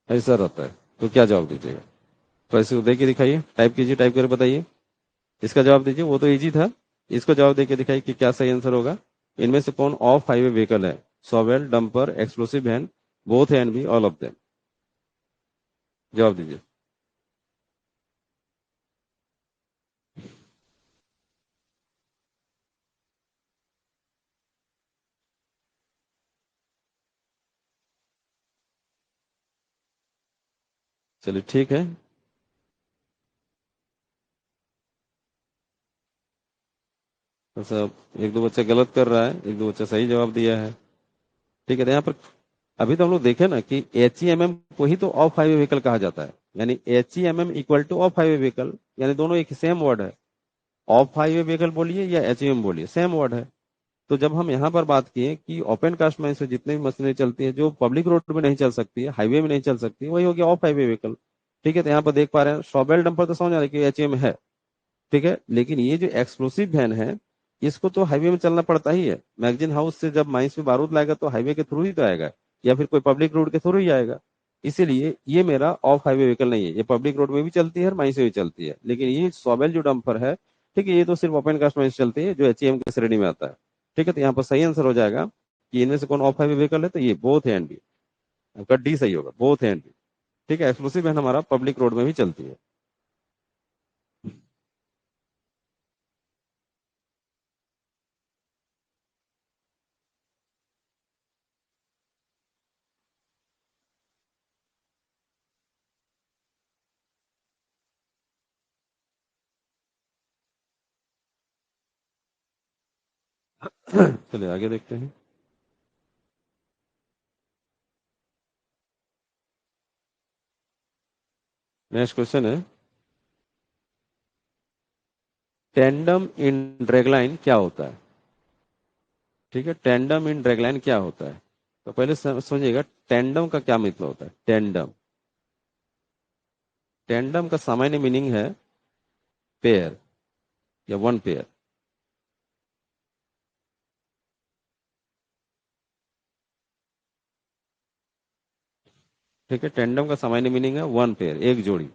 ऐसा रहता है, तो क्या जवाब दीजिएगा? तो ऐसे दे के दिखाइए, टाइप कीजिए, टाइप करके बताइए, इसका जवाब दीजिए। वो तो इजी था, इसको जवाब दे के दिखाइए कि क्या सही आंसर होगा। इनमें से कौन ऑफ हाईवे व्हीकल है? Shovel, dumper, explosive van, both and B, all of them. जवाब दीजिए। चलिए ठीक है, तो सब एक दो बच्चा गलत कर रहा है, एक दो बच्चा सही जवाब दिया है। ठीक है, तो यहाँ पर अभी तो हम लोग देखे ना कि एचईएमएम को ही तो ऑफ हाईवे व्हीकल कहा जाता है, यानी HEMM equal to off highway vehicle, यानी दोनों एक सेम वर्ड है। ऑफ हाईवे व्हीकल बोलिए या एचईएम बोलिए, सेम वर्ड है। तो जब हम यहाँ पर बात किए कि ओपन कास्ट माइन से जितने भी मशीनें चलती है जो पब्लिक रोड में नहीं चल सकती है, हाईवे में नहीं चल सकती, वही हो गया ऑफ हाईवे व्हीकल। ठीक है, तो यहाँ पर देख पा रहे हैं शॉबेल डंपर तो समझ आ रहा है कि एचएम है। ठीक है, लेकिन ये जो एक्सप्लोसिव वैन है इसको तो हाईवे में चलना पड़ता ही है। मैगजीन हाउस से जब माइंस में बारूद लाएगा तो हाईवे के थ्रू ही तो आएगा, या फिर कोई पब्लिक रोड के थ्रू ही आएगा। इसीलिए ये मेरा ऑफ हाईवे व्हीकल नहीं है, ये पब्लिक रोड में भी चलती है और माइंस में भी चलती है। लेकिन ये शॉबेल जो डंपर है, ठीक है, ये तो सिर्फ ओपन कास्ट माइंस चलती है जो एचएम की श्रेणी में आता है। ठीक है, तो यहाँ पर सही आंसर हो जाएगा कि इनमें से कौन ऑफ हाईवे व्हीकल है, तो ये बोथ एंड बी, आपका डी सही होगा, बोथ एंड बी। ठीक है, एक्सक्लूसिव वैन हमारा पब्लिक रोड में भी चलती है। चलिए आगे देखते हैं। नेक्स्ट क्वेश्चन है, टेंडम इन ड्रैगलाइन क्या होता है? ठीक है, टेंडम इन ड्रैगलाइन क्या होता है? तो पहले समझिएगा टेंडम का क्या मतलब होता है। टेंडम, टेंडम का सामान्य मीनिंग है पेयर या वन पेयर। ठीक है, टेंडम का सामान्य मीनिंग है वन पेयर, एक जोड़ी।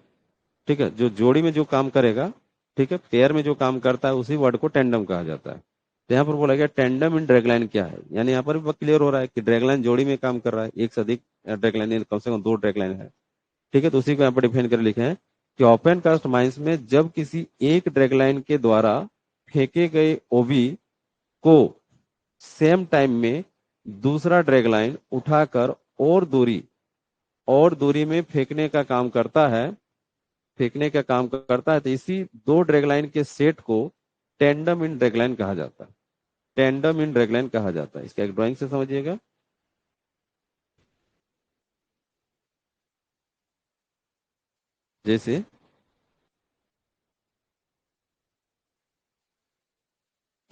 ठीक है, जो जोड़ी में जो काम करेगा, ठीक है, पेयर में जो काम करता है उसी वर्ड को टेंडम कहा जाता है। तो यहाँ पर बोला गया टेंडम इन ड्रैगलाइन क्या है, यानी यहाँ पर भी क्लियर हो रहा है कि ड्रैगलाइन जोड़ी में काम कर रहा है, एक से अधिक ड्रैगलाइन, कम से कम दो ड्रैगलाइन है। ठीक है, तो उसी को यहाँ पर डिफाइन कर लिखे हैं कि ओपन कास्ट माइंस में जब किसी एक ड्रैगलाइन के द्वारा फेंके गए ओबी को सेम टाइम में दूसरा ड्रैगलाइन उठाकर और दूरी में फेंकने का काम करता है, तो इसी दो ड्रैगलाइन के सेट को टेंडम इन ड्रैगलाइन कहा जाता है। टेंडम इन ड्रैगलाइन कहा जाता है। इसका एक ड्राइंग से समझिएगा। जैसे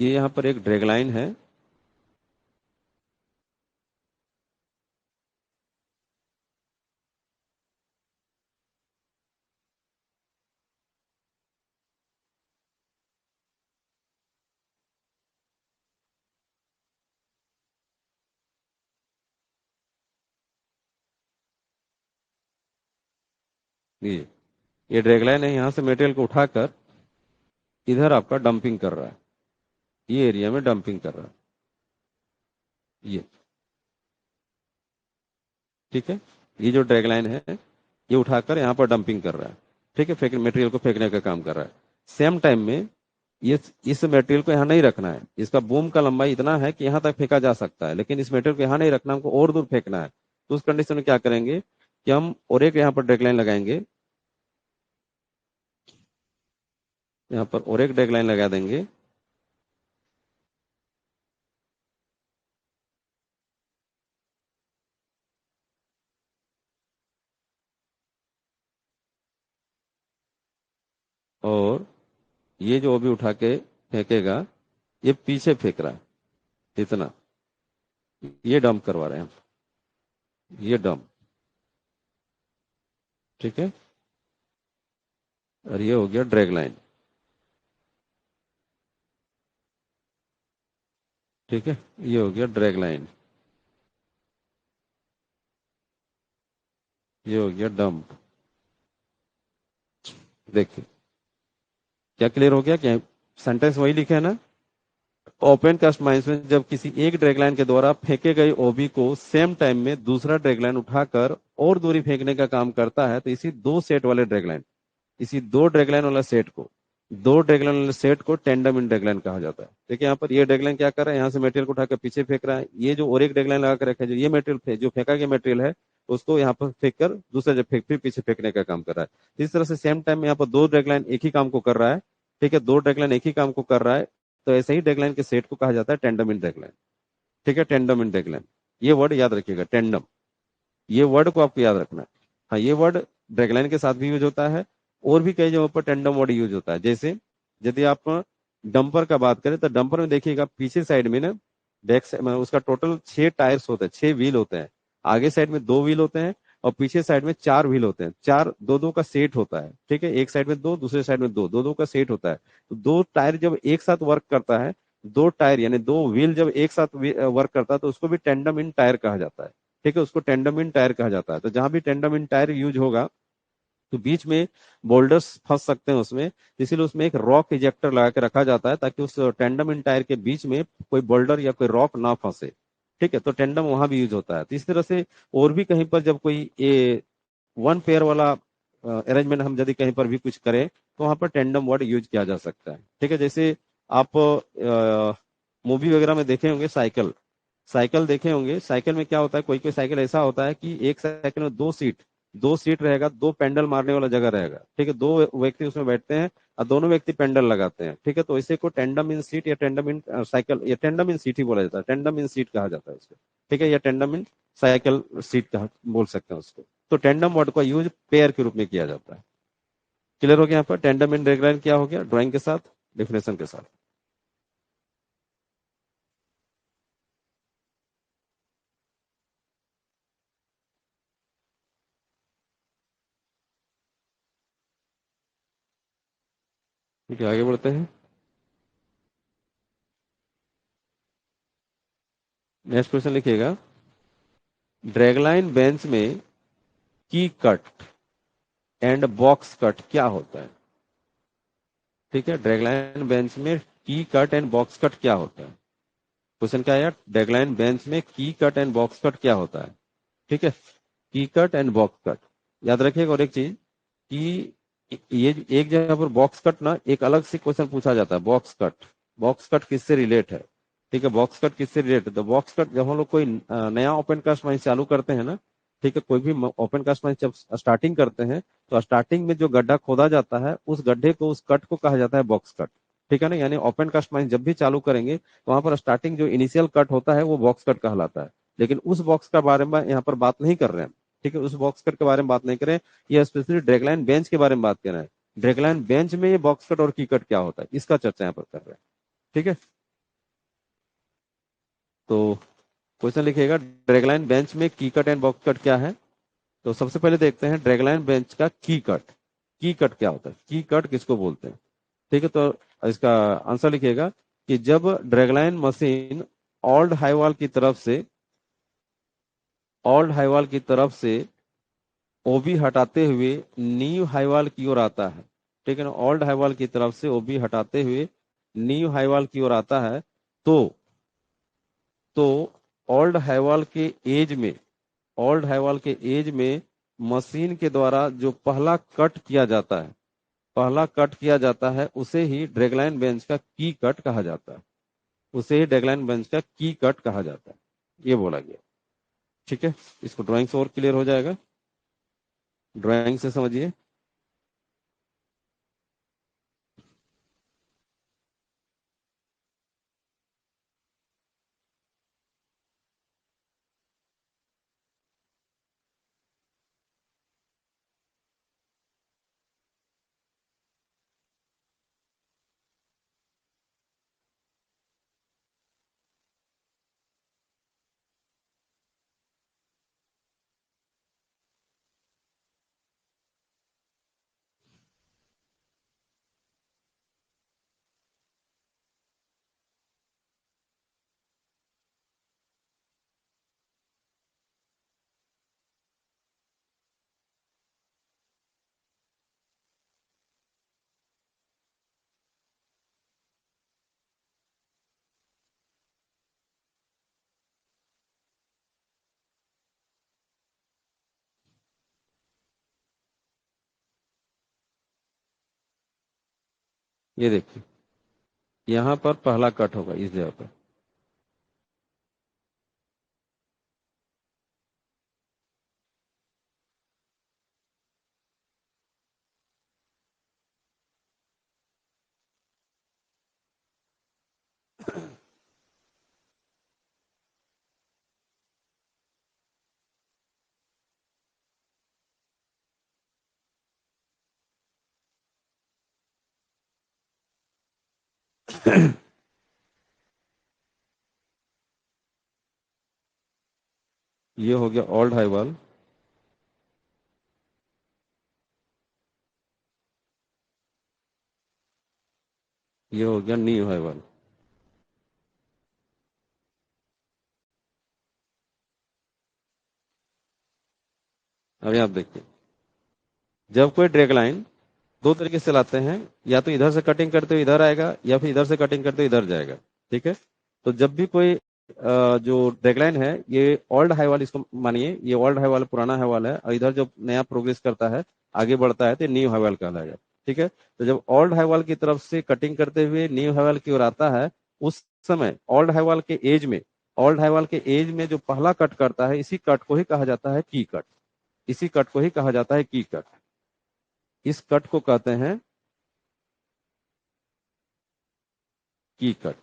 ये यहाँ पर एक ड्रैगलाइन है, ये ड्रैगलाइन है, यहाँ से मटेरियल को उठाकर इधर आपका डंपिंग कर रहा है, ये एरिया में डंपिंग कर रहा है ये। ठीक है, ये जो ड्रैगलाइन है ये उठाकर यहाँ पर डंपिंग कर रहा है। ठीक है, मटेरियल को फेंकने का काम कर रहा है। सेम टाइम में ये इस मटेरियल को यहाँ नहीं रखना है, इसका बूम का लंबाई इतना है कि यहाँ तक फेंका जा सकता है, लेकिन इस मटेरियल को यहाँ नहीं रखना, हमको और दूर फेंकना है। तो उस कंडीशन में क्या करेंगे कि हम और एक यहाँ पर ड्रैगलाइन लगाएंगे, यहाँ पर और एक ड्रैगलाइन लगा देंगे, और ये जो अभी उठा के फेंकेगा ये पीछे फेंक रहा है इतना, ये डंप करवा रहे हैं हम, ये डंप। ठीक है, और ये हो गया ड्रैग लाइन। ठीक है, ये हो गया ड्रैग लाइन, ये हो गया डंप। देखिए क्या क्लियर हो गया, क्या सेंटेंस वही लिखे है ना। ओपन कास्ट माइंस में जब किसी एक ड्रैगलाइन के द्वारा फेंके गए ओबी को सेम टाइम में दूसरा ड्रैगलाइन उठाकर और दूरी फेंकने का काम करता है, तो इसी दो सेट वाले ड्रैगलाइन, इसी दो ड्रैगलाइन वाले सेट को टेंडम इन ड्रैगलाइन कहा जाता है। देखिए यहाँ पर ये ड्रैगलाइन क्या कर रहा है, यहाँ से मटेरियल को उठाकर पीछे फेंक रहा है, ये जो और एक ड्रैगलाइन लगा कर रखा है, जो ये मटेरियल जो फेंका गया मटेरियल है उसको यहाँ पर फेंक कर दूसरा जब फेंक फिर पीछे फेंकने का काम कर रहा है। इस तरह से सेम टाइम में यहाँ पर दो ड्रैगलाइन एक ही काम को कर रहा है। ठीक है, दो ड्रैगलाइन एक ही काम को कर रहा है, तो ऐसे ही ड्रैगलाइन के सेट को कहा जाता है टेंडम इन ड्रैगलाइन। ठीक है, टेंडम इन ड्रैगलाइन, ये वर्ड याद रखिएगा, टेंडम, ये वर्ड को आपको याद रखना है। हाँ, ये वर्ड ड्रैगलाइन के साथ भी यूज होता है, और भी कई जगहों पर टेंडम वर्ड यूज होता है। जैसे यदि आप डंपर का बात करें तो डंपर में देखिएगा पीछे साइड में ना बैक साइड में उसका टोटल 6 टायर्स होते हैं, 6 व्हील होते हैं। आगे साइड में 2 व्हील होते हैं और पीछे साइड में 4 व्हील होते हैं। चार दो दो का सेट होता है। ठीक है, एक साइड में दो, दूसरे साइड में दो, दो दो का सेट होता है। तो दो टायर जब एक साथ वर्क करता है, दो टायर यानी दो व्हील जब एक साथ वर्क करता है तो उसको भी टेंडम इन टायर कहा जाता है। ठीक है, उसको टेंडम इन टायर कहा जाता है। तो जहां भी टेंडम इन टायर यूज होगा तो बीच में बोल्डर्स फंस सकते हैं उसमें, इसीलिए उसमें एक रॉक इजेक्टर लगा के रखा जाता है ताकि उस टेंडम इन टायर के बीच में कोई बोल्डर या कोई रॉक ना फंसे। ठीक है, तो टेंडम वहां भी यूज होता है। तो इस तरह से और भी कहीं पर जब कोई ये वन पेयर वाला अरेंजमेंट हम यदि कहीं पर भी कुछ करें तो वहां पर टेंडम वर्ड यूज किया जा सकता है। ठीक है, जैसे आप मूवी वगैरह में देखे होंगे साइकिल, साइकिल देखे होंगे, साइकिल में क्या होता है, कोई कोई साइकिल ऐसा होता है कि एक साइकिल में दो सीट रहेगा, दो पेंडल मारने वाला जगह रहेगा। ठीक है, दो व्यक्ति उसमें बैठते हैं और दोनों व्यक्ति पेंडल लगाते हैं। ठीक है, तो इसे को टेंडम इन सीट या टेंडम इन साइकिल या टेंडम इन सीट ही बोला जाता है, टेंडम इन सीट कहा जाता है उसको। ठीक है, या टेंडम इन साइकिल सीट कहा बोल सकते हैं उसको। तो टेंडम वर्ड का यूज पेयर के रूप में किया जाता है। क्लियर हो गया यहाँ पर टेंडम इन ड्रैगलाइन क्या हो गया ड्राइंग के साथ, डेफिनेशन के साथ। ठीक है, आगे बढ़ते हैं। नेक्स्ट क्वेश्चन लिखिएगा, ड्रैगलाइन बेंच में की कट एंड बॉक्स कट क्या होता है। ठीक है, ड्रैगलाइन बेंच में की कट एंड बॉक्स कट क्या होता है। क्वेश्चन क्या है यार, ड्रैगलाइन बेंच में की कट एंड बॉक्स कट क्या होता है। ठीक है, की कट एंड बॉक्स कट याद रखिएगा। और एक चीज कि ये एक जगह पर बॉक्स कट ना एक अलग से क्वेश्चन पूछा जाता है, बॉक्स कट किससे रिलेट है। ठीक है, बॉक्स कट किससे रिलेट है, तो बॉक्स कट जब हम लोग कोई नया ओपन कास्ट माइंस चालू करते हैं ना, ठीक है, कोई भी ओपन कास्ट माइंस जब स्टार्टिंग करते हैं तो स्टार्टिंग में जो गड्ढा खोदा जाता है उस गड्ढे को, उस कट को कहा जाता है बॉक्स कट। ठीक है ना, यानी ओपन कास्ट माइंस जब भी चालू करेंगे तो वहां पर स्टार्टिंग जो इनिशियल कट होता है वो बॉक्स कट कहलाता है। लेकिन उस बॉक्स का बारे में यहाँ पर बात नहीं कर रहे हैं। ठीक है, उस बॉक्स कट के बारे में बात नहीं करें, ये स्पेशली ड्रैगलाइन बेंच के बारे में बात कर रहे हैं। ड्रैगलाइन बेंच में ये बॉक्स कट और की कट क्या होता है इसका चर्चा यहाँ पर कर रहे हैं। ठीक है, तो क्वेश्चन लिखिएगा, ड्रैगलाइन बेंच में की कट एंड बॉक्स कट क्या है। तो सबसे पहले देखते हैं ड्रैगलाइन बेंच का की कट क्या होता है, की कट किसको बोलते हैं। ठीक है, तो इसका आंसर लिखिएगा कि जब ड्रैगलाइन मशीन ओल्ड हाईवॉल की तरफ से ओल्ड हाईवॉल की तरफ से ओबी हटाते हुए न्यू हाईवॉल की ओर आता है। ठीक है ना, ओल्ड हाईवॉल की तरफ से ओबी हटाते हुए न्यू हाईवॉल की ओर आता है, तो तो ओल्ड हाईवॉल के एज में ओल्ड हाईवॉल के एज में मशीन के द्वारा जो पहला कट किया जाता है उसे ही ड्रैगलाइन बेंच का की कट कहा जाता है, उसे ही ड्रैगलाइन बेंच का की कट कहा जाता है, ये बोला गया। ठीक है, इसको ड्राइंग से और क्लियर हो जाएगा, ड्राइंग से समझिए। ये देखिए, यहाँ पर पहला कट होगा इस जगह पर। ये हो गया ओल्ड हाईवॉल, ये हो गया न्यू हाईवॉल। अभी आप देखिए, जब कोई ड्रैग लाइन दो तरीके से लाते हैं, या तो इधर से कटिंग करते हुए इधर आएगा या फिर इधर से कटिंग करते हुए इधर जाएगा। ठीक है, तो जब भी कोई जो डेडलाइन है, ये ओल्ड हाईवॉल इसको मानिए, ये ओल्ड हाईवॉल पुराना हाईवॉल है, और इधर जब नया प्रोग्रेस करता है आगे बढ़ता है तो न्यू हाईवॉल कहलाएगा। ठीक है, तो जब ओल्ड हाईवॉल की तरफ से कटिंग करते हुए न्यू हाईवॉल की ओर आता है, उस समय ओल्ड हाईवॉल के एज में जो पहला कट करता है, इसी कट को ही कहा जाता है की कट, इसी कट को ही कहा जाता है की कट, इस कट को कहते हैं की कट।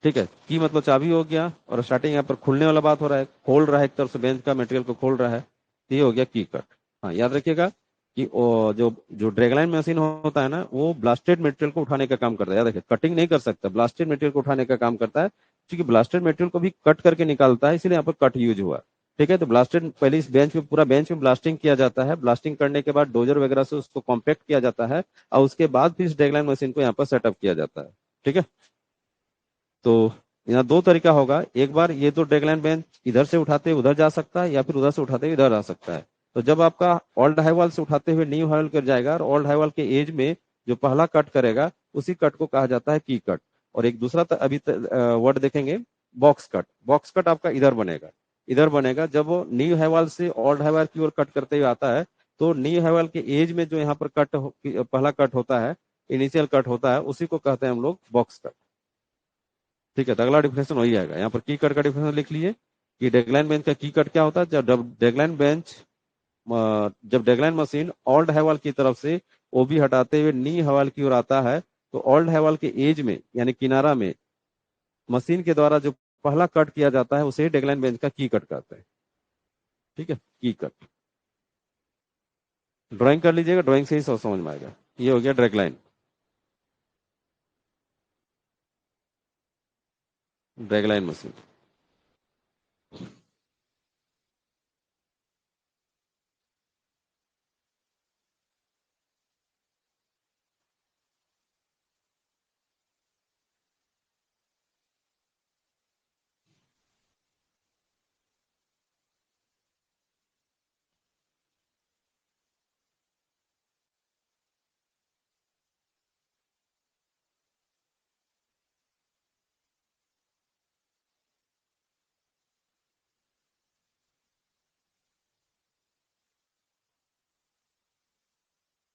ठीक है, की मतलब चाबी हो गया, और स्टार्टिंग यहाँ पर खुलने वाला बात हो रहा है, खोल रहा है एक तरफ से बेंच का मटेरियल को खोल रहा है, तो ये हो गया की कट। हाँ, याद रखिएगा, कि जो जो ड्रैगलाइन मशीन होता है ना, वो ब्लास्टेड मटेरियल को उठाने का काम करता है। याद रखिए, कटिंग नहीं कर सकता, ब्लास्टेड मटेरियल को उठाने का काम करता है। क्योंकि ब्लास्टेड मटेरियल को भी कट करके निकालता है, इसलिए यहाँ पर कट यूज हुआ। ठीक है, तो ब्लास्टेड पहले इस बेंच पे, पूरा बेंच में ब्लास्टिंग किया जाता है। ब्लास्टिंग करने के बाद डोजर वगैरह से उसको कॉम्पैक्ट किया जाता है, और उसके बाद फिर इस ड्रैगलाइन मशीन को यहाँ पर सेटअप किया जाता है। ठीक है, तो यहाँ दो तरीका होगा। एक बार ये तो ड्रैगलाइन बेंच इधर से उठाते हुए उधर जा सकता है, या फिर उधर से उठाते हुए इधर आ सकता है। तो जब आपका ओल्ड हाईवॉल से उठाते हुए न्यू हाईवॉल कर जाएगा, और ओल्ड हाईवॉल के एज में जो पहला कट करेगा, उसी कट को कहा जाता है की कट। और एक दूसरा अभी वर्ड देखेंगे, बॉक्स कट। बॉक्स कट आपका इधर बनेगा, इधर बनेगा। जब वो न्यू हाईवॉल से ओल्ड हाईवॉल की ओर कट करते हुए आता है, तो न्यू हाईवॉल के एज में जो यहाँ पर पहला कट होता है, इनिशियल कट होता है, उसी को कहते हैं हम लोग बॉक्स कट। ठीक है, तो अगला डिफिनेशन वही आएगा। यहाँ पर की कट का डिफिनेशन लिख लीजिए कि डेडलाइन बेंच का की कट क्या होता है। जब डेडलाइन मशीन ओल्ड हैवाल की तरफ से ओबी हटाते हुए नी हवाल की ओर आता है, तो ओल्ड हैवाल के एज में यानी किनारा में मशीन के द्वारा जो पहला कट किया जाता है, उसे डेडलाइन बेंच का की कट कहते हैं। ठीक है, की कट। ड्राइंग कर लीजिएगा, ड्राइंग से ही सब समझ में आएगा। ये हो गया ड्रैगलाइन, ड्रैगलाइन मशीन।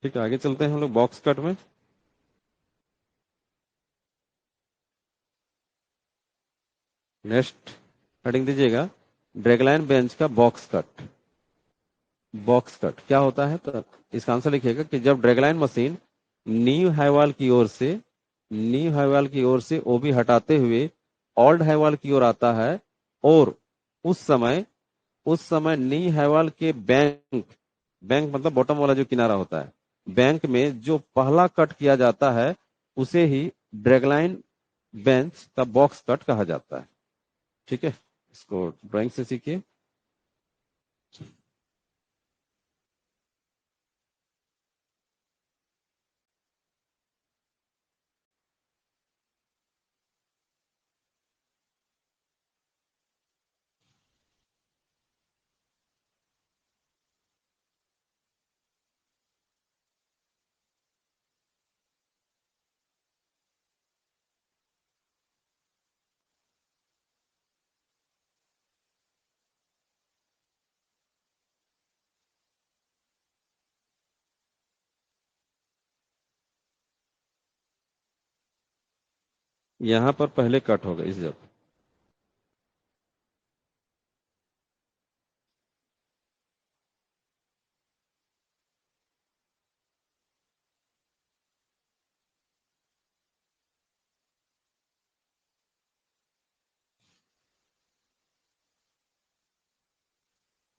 ठीक है, आगे चलते हैं हम लोग बॉक्स कट में। नेक्स्ट हेडिंग दीजिएगा, ड्रैगलाइन बेंच का बॉक्स कट। बॉक्स कट क्या होता है, तो इसका आंसर लिखिएगा कि जब ड्रैगलाइन मशीन न्यू हाईवाल की ओर से ओबी हटाते हुए ओल्ड हाईवाल की ओर आता है, और उस समय न्यू हाईवाल के बैंक, बैंक मतलब बॉटम वाला जो किनारा होता है, बैंक में जो पहला कट किया जाता है, उसे ही ड्रैगलाइन बेंच का बॉक्स कट कहा जाता है। ठीक है, इसको ड्राइंग से सीखिए। यहाँ पर पहले कट होगा इस जब।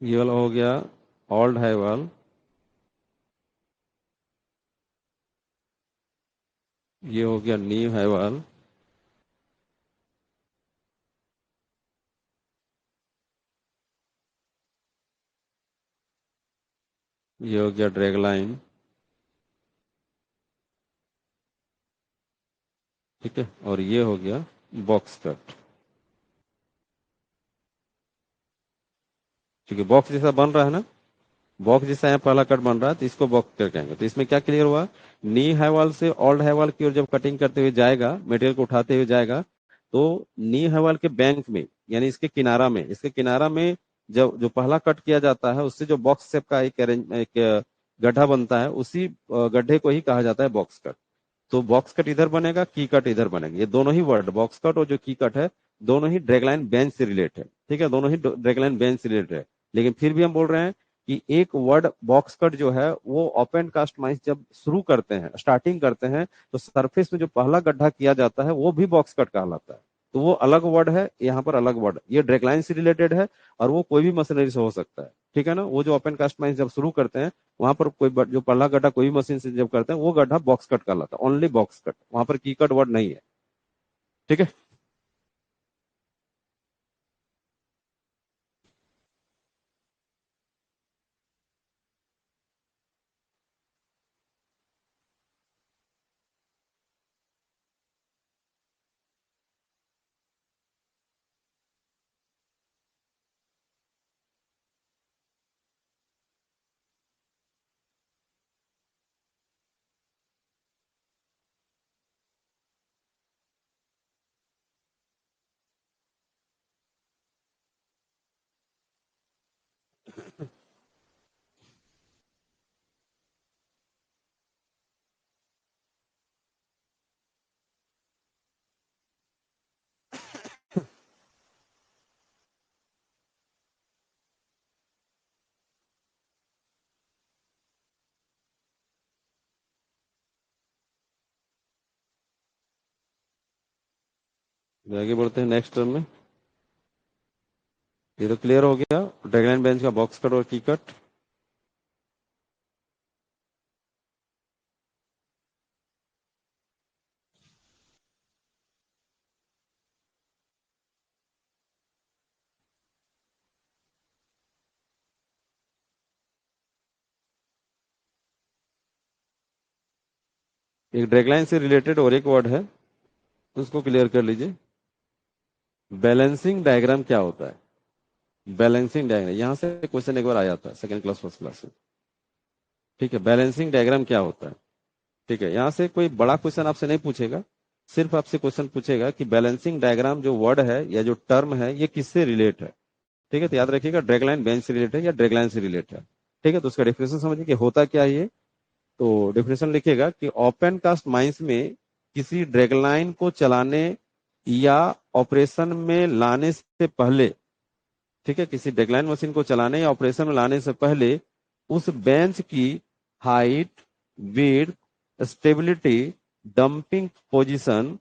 ये वाला हो गया ओल्ड हाईवाल, ये हो गया न्यू हाईवाल, ये हो गया ड्रैग लाइन। ठीक है, और ये हो गया बॉक्स कट। क्योंकि बॉक्स जैसा बन रहा है ना, बॉक्स जैसा यहाँ पहला कट बन रहा है, तो इसको बॉक्स कट कहेंगे। तो इसमें क्या क्लियर हुआ, नी हाईवाल से ओल्ड हाईवाल की ओर जब कटिंग करते हुए जाएगा, मटेरियल को उठाते हुए जाएगा, तो नी हाईवाल के बैंक में यानी इसके किनारा में जब जो पहला कट किया जाता है, उससे जो बॉक्स शेप का एक गड्ढा बनता है, उसी गड्ढे को ही कहा जाता है बॉक्स कट। तो बॉक्स कट इधर बनेगा, की कट इधर बनेगा। ये दोनों ही वर्ड, बॉक्स कट और जो की कट है, दोनों ही ड्रैगलाइन बेंच से रिलेट है। ठीक है, दोनों ही ड्रैगलाइन बेंच से रिलेटेड है। लेकिन फिर भी हम बोल रहे हैं कि एक वर्ड बॉक्स कट जो है, वो ओपन कास्ट माइंस जब शुरू करते हैं, स्टार्टिंग करते हैं, तो सरफेस में जो पहला गड्ढा किया जाता है, वो भी बॉक्स कट कहलाता है। तो वो अलग वर्ड है, यहाँ पर अलग वर्ड, ये ड्रैगलाइन से रिलेटेड है, और वो कोई भी मशीनरी से हो सकता है। ठीक है ना, वो जो ओपन कास्ट माइंस जब शुरू करते हैं, वहां पर कोई जो पहला गड्ढा कोई भी मशीन से जब करते हैं, वो गड्ढा बॉक्स कट कहलाता है, ओनली बॉक्स कट, वहां पर की कट वर्ड नहीं है। ठीक है। आगे बढ़ते हैं नेक्स्ट टर्म में। ये तो क्लियर हो गया, ड्रैगलाइन बेंच का बॉक्स कट और की कट। एक ड्रैगलाइन से रिलेटेड और एक वर्ड है, उसको क्लियर कर लीजिए। बैलेंसिंग डायग्राम क्या होता है? बैलेंसिंग डायग्राम यहाँ से क्वेश्चन एक बार आया था सेकंड क्लास फर्स्ट क्लास में। ठीक है, बैलेंसिंग डायग्राम क्या होता है? ठीक है, यहाँ से कोई बड़ा क्वेश्चन आपसे नहीं पूछेगा, सिर्फ आपसे क्वेश्चन पूछेगा कि बैलेंसिंग डायग्राम जो वर्ड है या जो टर्म है, ये किससे रिलेट है। ठीक है, तो याद रखिएगा ड्रैगलाइन बेंच से रिलेट है या ड्रैगलाइन से रिलेट है। ठीक है, तो उसका डेफिनेशन समझिए कि होता क्या है ये। तो डेफिनेशन लिखिएगा कि ओपन कास्ट माइंस में किसी ड्रैगलाइन को चलाने या ऑपरेशन में लाने से पहले, ठीक है, किसी ड्रैगलाइन मशीन को चलाने या ऑपरेशन में लाने से पहले उस बेंच की height, width, stability, dumping position,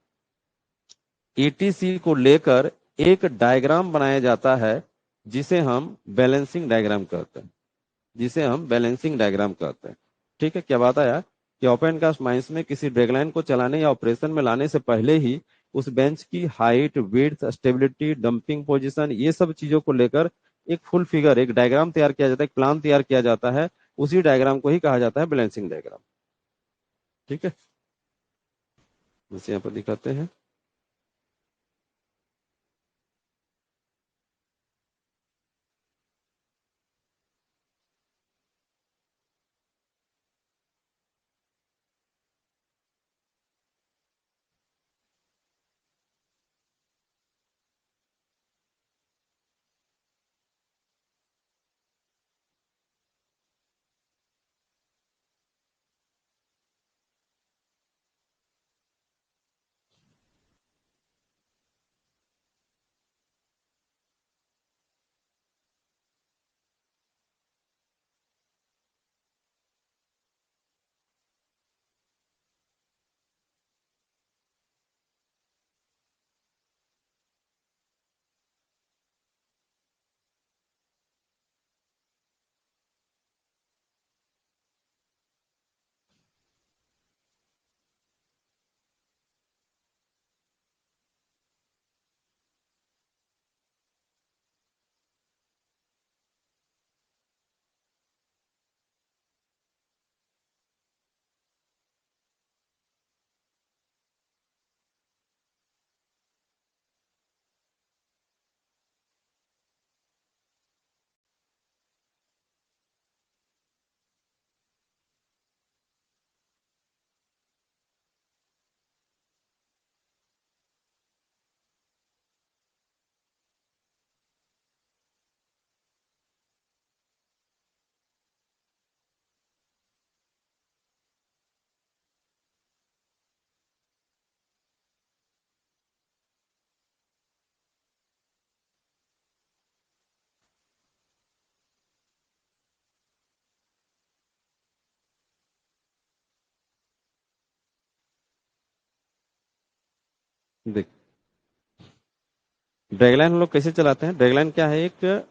etc को लेकर एक डायग्राम बनाया जाता है, जिसे हम बैलेंसिंग डायग्राम कहते हैं, जिसे हम बैलेंसिंग डायग्राम कहते हैं। ठीक है, क्या बात आया कि ओपन कास्ट माइंस में किसी ड्रैगलाइन को चलाने या ऑपरेशन में लाने से पहले ही उस बेंच की height, width, stability, dumping position, ये सब चीजों को लेकर एक फुल फिगर, एक डायग्राम तैयार किया जाता है, एक प्लान तैयार किया जाता है। उसी डायग्राम को ही कहा जाता है बैलेंसिंग डायग्राम। ठीक है, जैसे यहाँ पर दिखाते हैं। देख, ड्रैगलाइन हम लोग कैसे चलाते हैं? ड्रैगलाइन क्या है? एक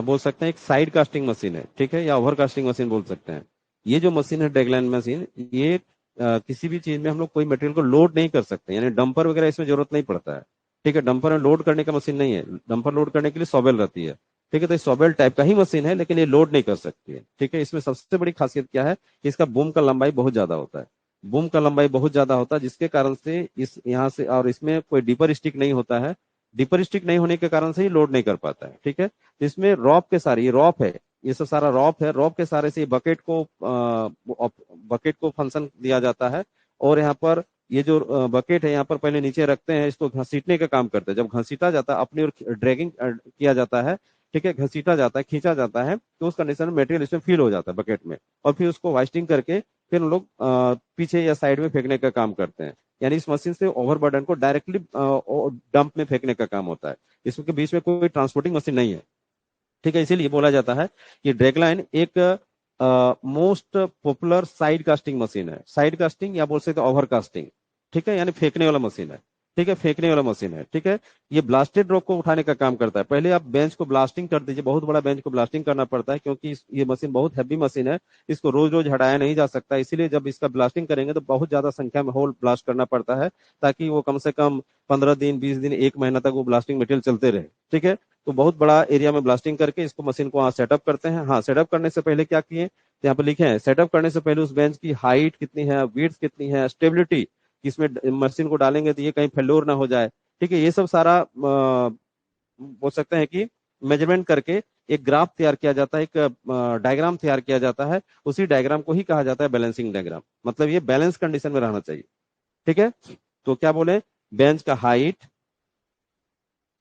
बोल सकते हैं एक साइड कास्टिंग मशीन है, ठीक है, या ओवर कास्टिंग मशीन बोल सकते हैं। ये जो मशीन है ड्रैगलाइन मशीन, ये किसी भी चीज में हम लोग कोई मटेरियल को लोड नहीं कर सकते, यानी डंपर वगैरह इसमें जरूरत नहीं पड़ता है। ठीक है, डंपर में लोड करने का मशीन नहीं है। डंपर लोड करने के लिए सॉबेल रहती है। ठीक है, तो ये सॉबेल टाइप का ही मशीन है, लेकिन ये लोड नहीं कर सकती है। ठीक है, इसमें सबसे बड़ी खासियत क्या है कि इसका बूम का लंबाई बहुत ज्यादा होता है। बूम का लंबाई बहुत ज्यादा होता है, जिसके कारण से इस यहाँ से, और इसमें कोई डीपर स्टिक नहीं होता है। डीपर स्टिक नहीं होने के कारण से ही लोड नहीं कर पाता है। ठीक है, तो इसमें रॉप के सारे, ये रॉप है, ये सब सारा रॉप है। रॉप के सारे से बकेट को फंक्शन दिया जाता है। और यहाँ पर ये जो बकेट है, यहाँ पर पहले नीचे रखते हैं, इसको घसीटने का काम करते हैं। जब घसीटा जाता है, अपनी ओर ड्रैगिंग किया जाता है, ठीक है, घसीटा जाता है, खींचा जाता है, तो उस कंडीशन में मटेरियल इसमें फिल हो जाता है बकेट में। और फिर उसको वाइस्टिंग करके फिर हम लोग पीछे या साइड में फेंकने का काम करते हैं। यानी इस मशीन से ओवरबर्डन को डायरेक्टली डंप में फेंकने का काम होता है। इसके बीच में कोई ट्रांसपोर्टिंग मशीन नहीं है। ठीक है, इसीलिए बोला जाता है कि ड्रैगलाइन एक most popular side casting machine है। साइड कास्टिंग या बोल सकते हैं ओवर कास्टिंग। ठीक है, यानी फेंकने वाला मशीन है। ठीक है, फेंकने वाला मशीन है। ठीक है, ये ब्लास्टेड रॉक को उठाने का काम करता है। पहले आप बेंच को ब्लास्टिंग कर दीजिए, बहुत बड़ा बेंच को ब्लास्टिंग करना पड़ता है, क्योंकि ये मशीन बहुत हैवी मशीन है। इसको रोज रोज हटाया नहीं जा सकता, इसीलिए जब इसका ब्लास्टिंग करेंगे तो बहुत ज्यादा संख्या में होल ब्लास्ट करना पड़ता है, ताकि वो कम से कम 15 दिन, 20 दिन, एक महीना तक वो ब्लास्टिंग मटेरियल चलते रहे। ठीक है, तो बहुत बड़ा एरिया में ब्लास्टिंग करके इसको मशीन को वहां सेटअप करते हैं। हाँ, सेटअप करने से पहले क्या किए, तो यहाँ पे लिखे हैं, सेटअप करने से पहले उस बेंच की हाइट कितनी है, विड्थ कितनी है, स्टेबिलिटी, इसमें मशीन को डालेंगे तो ये कहीं फेल्योर ना हो जाए। ठीक है, ये सब सारा बोल सकते हैं कि मेजरमेंट करके एक ग्राफ तैयार किया जाता है, एक डायग्राम तैयार किया जाता है। उसी डायग्राम को ही कहा जाता है बैलेंसिंग डायग्राम। मतलब ये बैलेंस कंडीशन में रहना चाहिए। ठीक है, तो क्या बोले, बेंच का हाइट,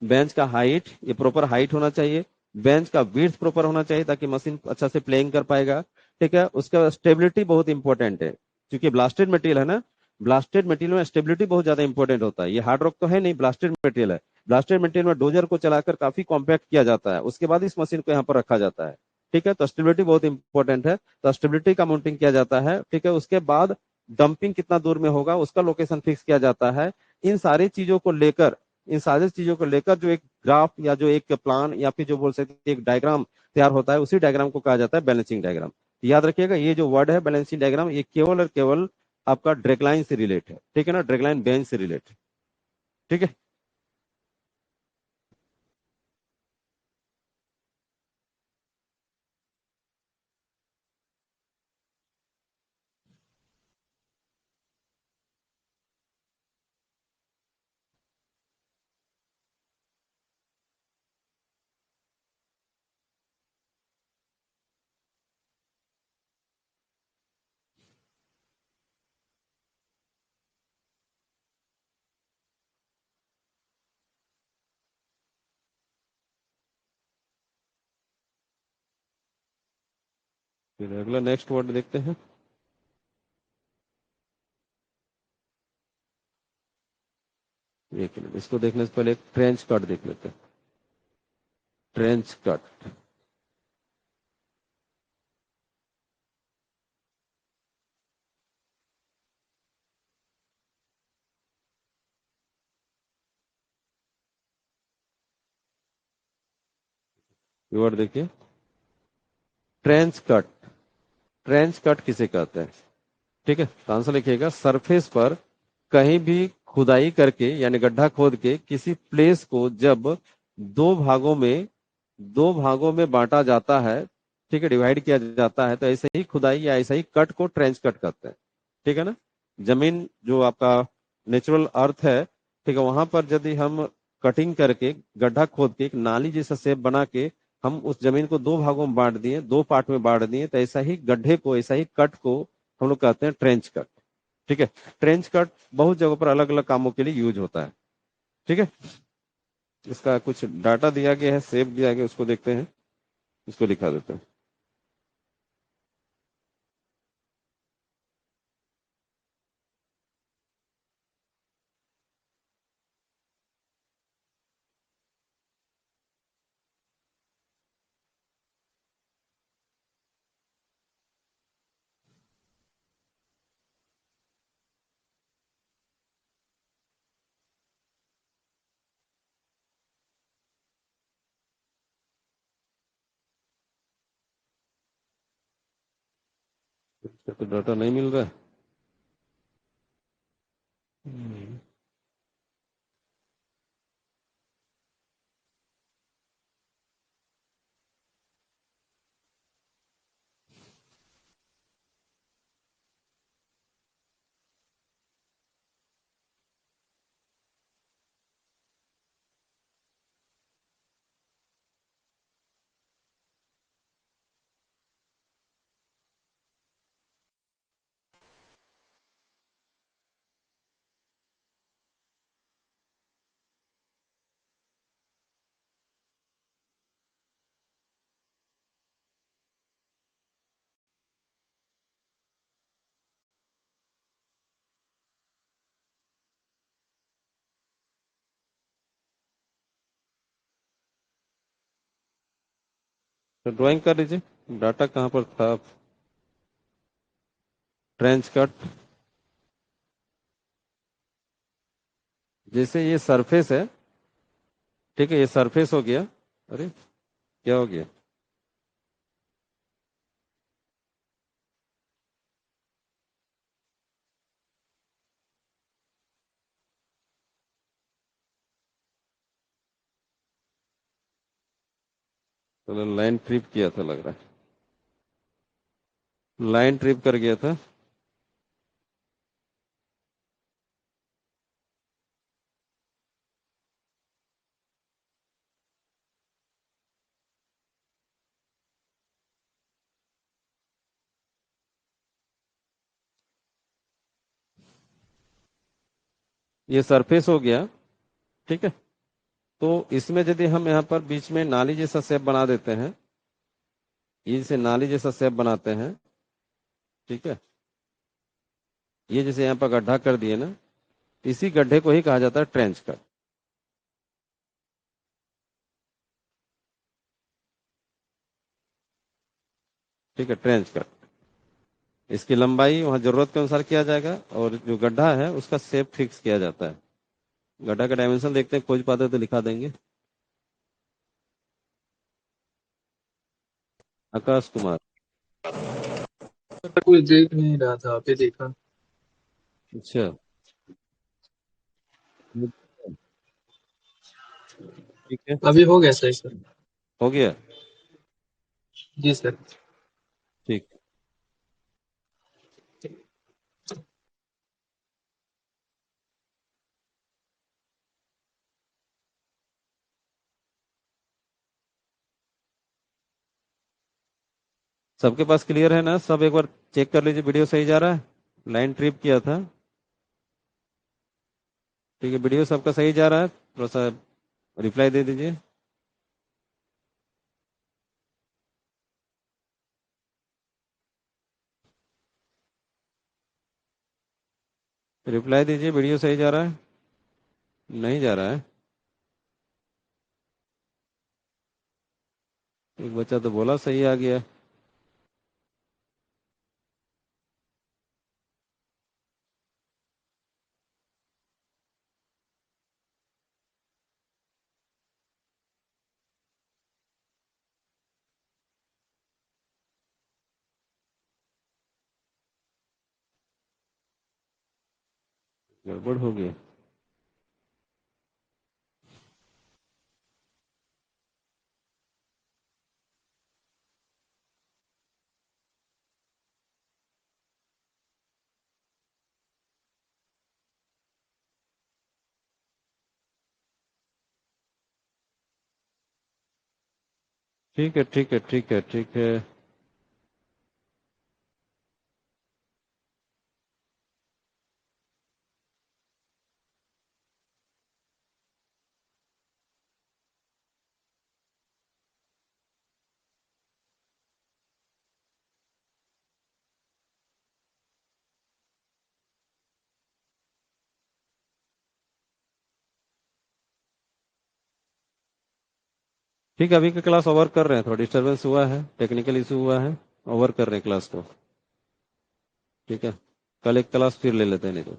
बेंच का हाइट ये प्रॉपर हाइट होना चाहिए। बेंच का विड्थ प्रॉपर होना चाहिए, ताकि मशीन अच्छा से प्लेइंग कर पाएगा। ठीक है, उसका स्टेबिलिटी बहुत इंपॉर्टेंट है, क्योंकि ब्लास्टेड मटेरियल है ना। ब्लास्टेड मटेरियल में स्टेबिलिटी बहुत ज्यादा इंपॉर्टेंट होता है। ये हार्ड रॉक तो है नहीं, ब्लास्टेड मटेरियल है। ब्लास्टेड मटेरियल में डोजर को चलाकर काफी कॉम्पैक्ट किया जाता है, उसके बाद इस मशीन को यहाँ पर रखा जाता है। ठीक है, तो स्टेबिलिटी बहुत इंपॉर्टेंट है, तो स्टेबिलिटी का माउंटिंग किया जाता है। ठीक है, उसके बाद डंपिंग कितना दूर में होगा उसका लोकेशन फिक्स किया जाता है। इन सारी चीजों को लेकर, इन सारी चीजों को लेकर जो एक ग्राफ या जो एक प्लान या फिर जो बोल सकते हैं एक डायग्राम तैयार होता है, उसी डायग्राम को कहा जाता है बैलेंसिंग डायग्राम। याद रखिएगा, ये जो वर्ड है बैलेंसिंग डायग्राम, ये केवल और केवल आपका ड्रैगलाइन से रिलेट है। ठीक है ना, ड्रैगलाइन बेंच से रिलेट है। ठीक है, फिर अगला नेक्स्ट वर्ड देखते हैं। एक मिनट, इसको देखने से पहले एक ट्रेंच कट देख लेते हैं। Trench cut. ये वर्ड देखिए, ट्रेंच कट। ट्रेंच कट किसे कहते हैं? ठीक है, तो आंसर लिखिएगा, सरफेस पर कहीं भी खुदाई करके, यानी गड्ढा खोद के किसी प्लेस को जब दो भागों में दो भागों में बांटा जाता है, ठीक है, डिवाइड किया जाता है, तो ऐसे ही खुदाई या ऐसे ही कट को ट्रेंच कट करते हैं। ठीक है ना, जमीन जो आपका नेचुरल अर्थ है, ठीक है, वहां पर यदि हम कटिंग करके गड्ढा खोद के एक नाली जैसा शेप बना के हम उस जमीन को दो भागों में बांट दिए, दो पार्ट में बांट दिए, तो ऐसा ही गड्ढे को, ऐसा ही कट को हम लोग कहते हैं ट्रेंच कट। ठीक है, ट्रेंच कट बहुत जगहों पर अलग अलग कामों के लिए यूज होता है। ठीक है, इसका कुछ डाटा दिया गया है, सेव दिया गया, उसको देखते हैं, इसको दिखा देते हैं। इसका तो डाटा नहीं मिल रहा है। हम्म। तो ड्राइंग कर लीजिए। डाटा कहाँ पर था? Trench cut. जैसे ये सरफेस है, ठीक है, ये सरफेस हो गया। अरे, क्या हो गया? तो लाइन ट्रिप किया था लग रहा है, लाइन ट्रिप कर गया था। ये सरफेस हो गया, ठीक है। तो इसमें यदि हम यहाँ पर बीच में नाली जैसा शेप बना देते हैं, ये जैसे नाली जैसा शेप बनाते हैं, ठीक है, ये जैसे यहाँ पर गड्ढा कर दिए ना, इसी गड्ढे को ही कहा जाता है ट्रेंच कट। ठीक है, ट्रेंच कट। इसकी लंबाई वहां जरूरत के अनुसार किया जाएगा, और जो गड्ढा है उसका शेप फिक्स किया जाता है। गड्ढा का डायमेंशन देखते हैं, खोज पाते हैं तो लिखा देंगे। आकाश कुमार। कुछ देख नहीं रहा था, अभी देखा। अच्छा। ठीक है। अभी हो गया सही सर। हो गया। जी सर। ठीक। सबके पास क्लियर है ना? सब एक बार चेक कर लीजिए, वीडियो सही जा रहा है। लाइन ट्रिप किया था। ठीक है, वीडियो सबका सही जा रहा है, थोड़ा सा रिप्लाई दे दीजिए। रिप्लाई दीजिए, वीडियो सही जा रहा है? नहीं जा रहा है। एक बच्चा तो बोला सही आ गया। गड़बड़ हो गया। ठीक है, ठीक है, ठीक है, ठीक है। ठीक है, अभी का क्लास ओवर कर रहे हैं, थोड़ा डिस्टरबेंस हुआ है, टेक्निकल इशू हुआ है। ओवर कर रहे हैं क्लास को। ठीक है, कल एक क्लास फिर ले लेते हैं, नहीं तो